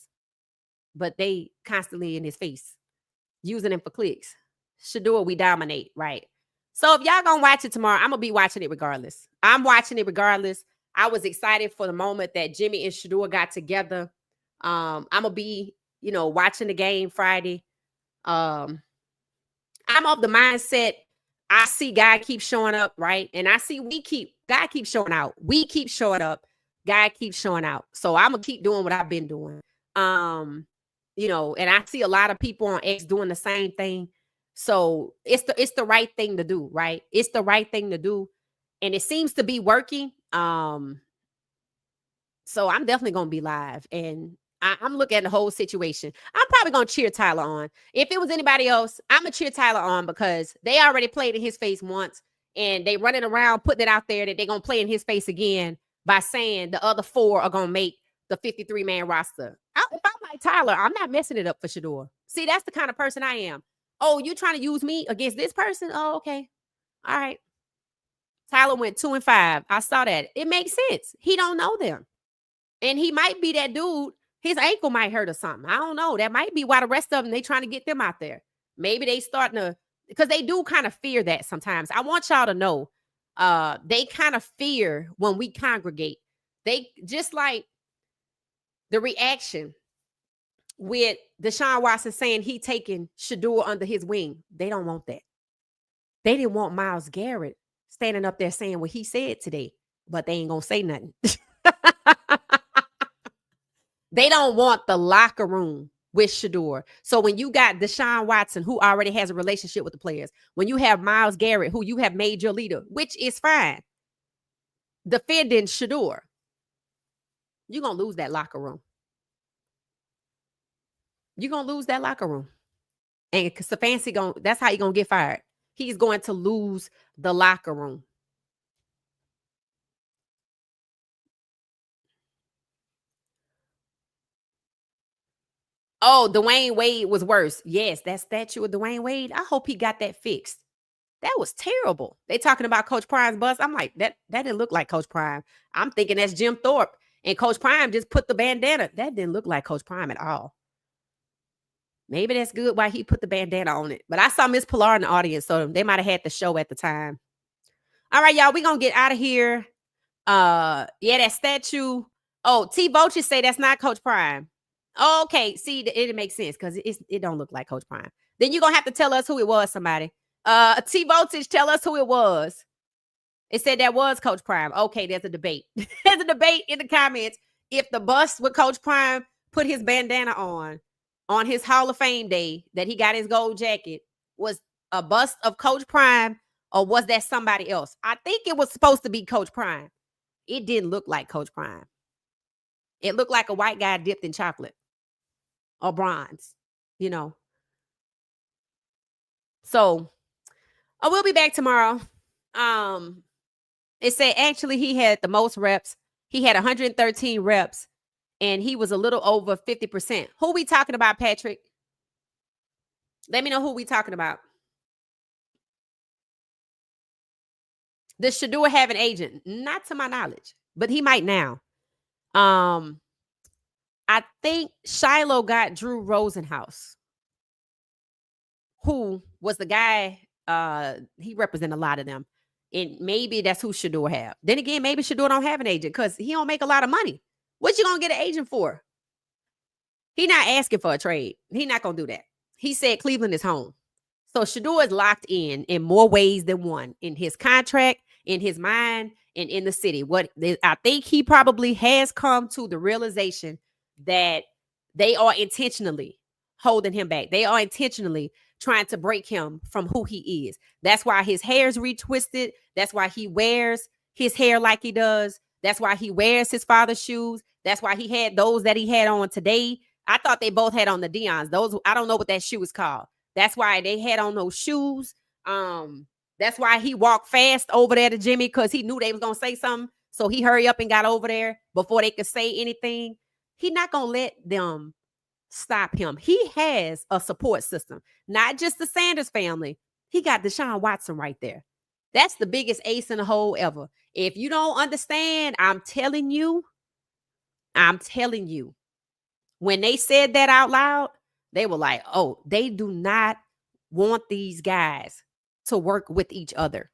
But they constantly in his face, using him for clicks. Shedeur, we dominate, right? So if y'all gonna watch it tomorrow, I'm gonna be watching it regardless. I'm watching it regardless. I was excited for the moment that Jimmy and Shedeur got together. I'm gonna be, watching the game Friday. I'm of the mindset. I see God keep showing up, right? And I see God keeps showing out. We keep showing up. God keeps showing out. So I'm gonna keep doing what I've been doing. And I see a lot of people on X doing the same thing. So it's the right thing to do, right? It's the right thing to do. And it seems to be working. So I'm definitely gonna be live, and I'm looking at the whole situation. I'm probably gonna cheer Tyler on. If it was anybody else, I'm gonna cheer Tyler on because they already played in his face once, and they running around putting it out there that they're gonna play in his face again by saying the other 4 are gonna make the 53-man roster. If I'm like Tyler, I'm not messing it up for Shedeur. See, that's the kind of person I am. Oh, you trying to use me against this person? Oh, okay. All right. Tyler went 2-5. I saw that. It makes sense. He don't know them. And he might be that dude, his ankle might hurt or something. I don't know. That might be why the rest of them, they trying to get them out there. Maybe they starting to, because they do kind of fear that sometimes. I want y'all to know, they kind of fear when we congregate. They just like the reaction with Deshaun Watson saying he taking Shedeur under his wing. They don't want that. They didn't want Myles Garrett standing up there saying what he said today, but they ain't gonna say nothing. They don't want the locker room with Shedeur. So when you got Deshaun Watson, who already has a relationship with the players, when you have Myles Garrett, who you have made your leader, which is fine, defending Shedeur, you're going to lose that locker room. You're going to lose that locker room. And Stefanski, that's how you're going to get fired. He's going to lose the locker room. Oh, Dwayne Wade was worse. Yes, that statue of Dwayne Wade. I hope he got that fixed. That was terrible. They talking about Coach Prime's bus. I'm like, that didn't look like Coach Prime. I'm thinking that's Jim Thorpe. And Coach Prime just put the bandana. That didn't look like Coach Prime at all. Maybe that's good why he put the bandana on it. But I saw Miss Pilar in the audience, so they might have had the show at the time. All right, y'all, we're going to get out of here. Yeah, that statue. Oh, T. Volchis say that's not Coach Prime. Oh, okay, see, it makes sense because it don't look like Coach Prime. Then you're going to have to tell us who it was, somebody. T. Voltage, tell us who it was. It said that was Coach Prime. Okay, there's a debate. There's a debate in the comments. If the bust with Coach Prime put his bandana on his Hall of Fame day that he got his gold jacket, was a bust of Coach Prime or was that somebody else? I think it was supposed to be Coach Prime. It didn't look like Coach Prime. It looked like a white guy dipped in chocolate or bronze, So, I will be back tomorrow. It said actually he had the most reps. He had 113 reps, and he was a little over 50%. Who we talking about, Patrick? Let me know who we talking about. Does Shedeur have an agent? Not to my knowledge, but he might now. I think Shiloh got Drew Rosenhaus, who was the guy. He represented a lot of them. And maybe that's who Shedeur have. Then again, maybe Shedeur don't have an agent because he don't make a lot of money. What you gonna get an agent for? He not asking for a trade. He not gonna do that. He said Cleveland is home. So Shedeur is locked in more ways than one in his contract, in his mind, and in the city. I think he probably has come to the realization that they are intentionally holding him back. They are intentionally trying to break him from who he is. That's why his hair's retwisted. That's why he wears his hair like he does. That's why he wears his father's shoes. That's why he had those that he had on today. I thought they both had on the Deons. Those, I don't know what that shoe is called. That's why they had on those shoes. That's why he walked fast over there to Jimmy because he knew they was going to say something. So he hurried up and got over there before they could say anything. He's not going to let them stop him. He has a support system, not just the Sanders family. He got Deshaun Watson right there. That's the biggest ace in the hole ever. If you don't understand, I'm telling you, when they said that out loud, they were like, oh, they do not want these guys to work with each other.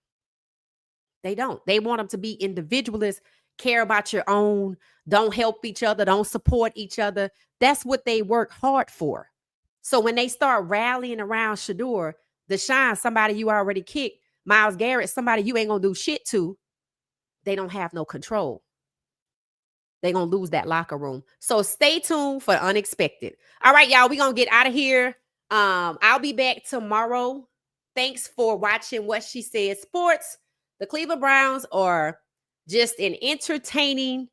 They don't. They want them to be individualists, care about your own, don't help each other, don't support each other. That's what they work hard for. So when they start rallying around Shedeur, Deshaun, somebody you already kicked, Myles Garrett, somebody you ain't gonna do shit to, they don't have no control. They're gonna lose that locker room. So stay tuned for the unexpected. All right, y'all, we're gonna get out of here. I'll be back tomorrow. Thanks for watching What She Said Sports. The Cleveland Browns are just an entertaining,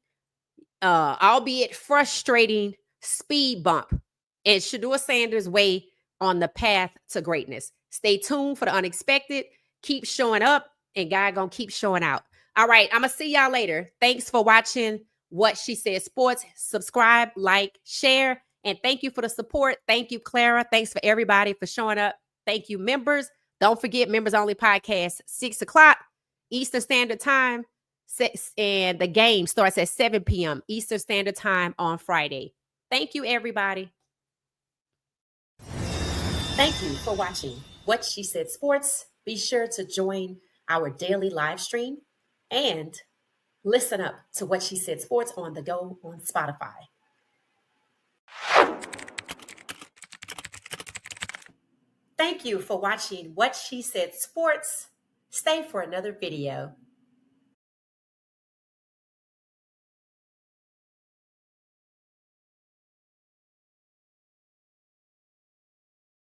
albeit frustrating speed bump and Shedeur Sanders' way on the path to greatness. Stay tuned for the unexpected. Keep showing up, and God gonna keep showing out. All right, I'm gonna see y'all later. Thanks for watching What She Said Sports. Subscribe, like, share, and thank you for the support. Thank you, Clara. Thanks for everybody for showing up. Thank you, members. Don't forget, members only podcast, 6 o'clock Eastern Standard Time. And the game starts at 7 p.m. Eastern Standard Time on Friday. Thank you, everybody. Thank you for watching What She Said Sports. Be sure to join our daily live stream and listen up to What She Said Sports on the go on Spotify. Thank you for watching What She Said Sports. Stay for another video.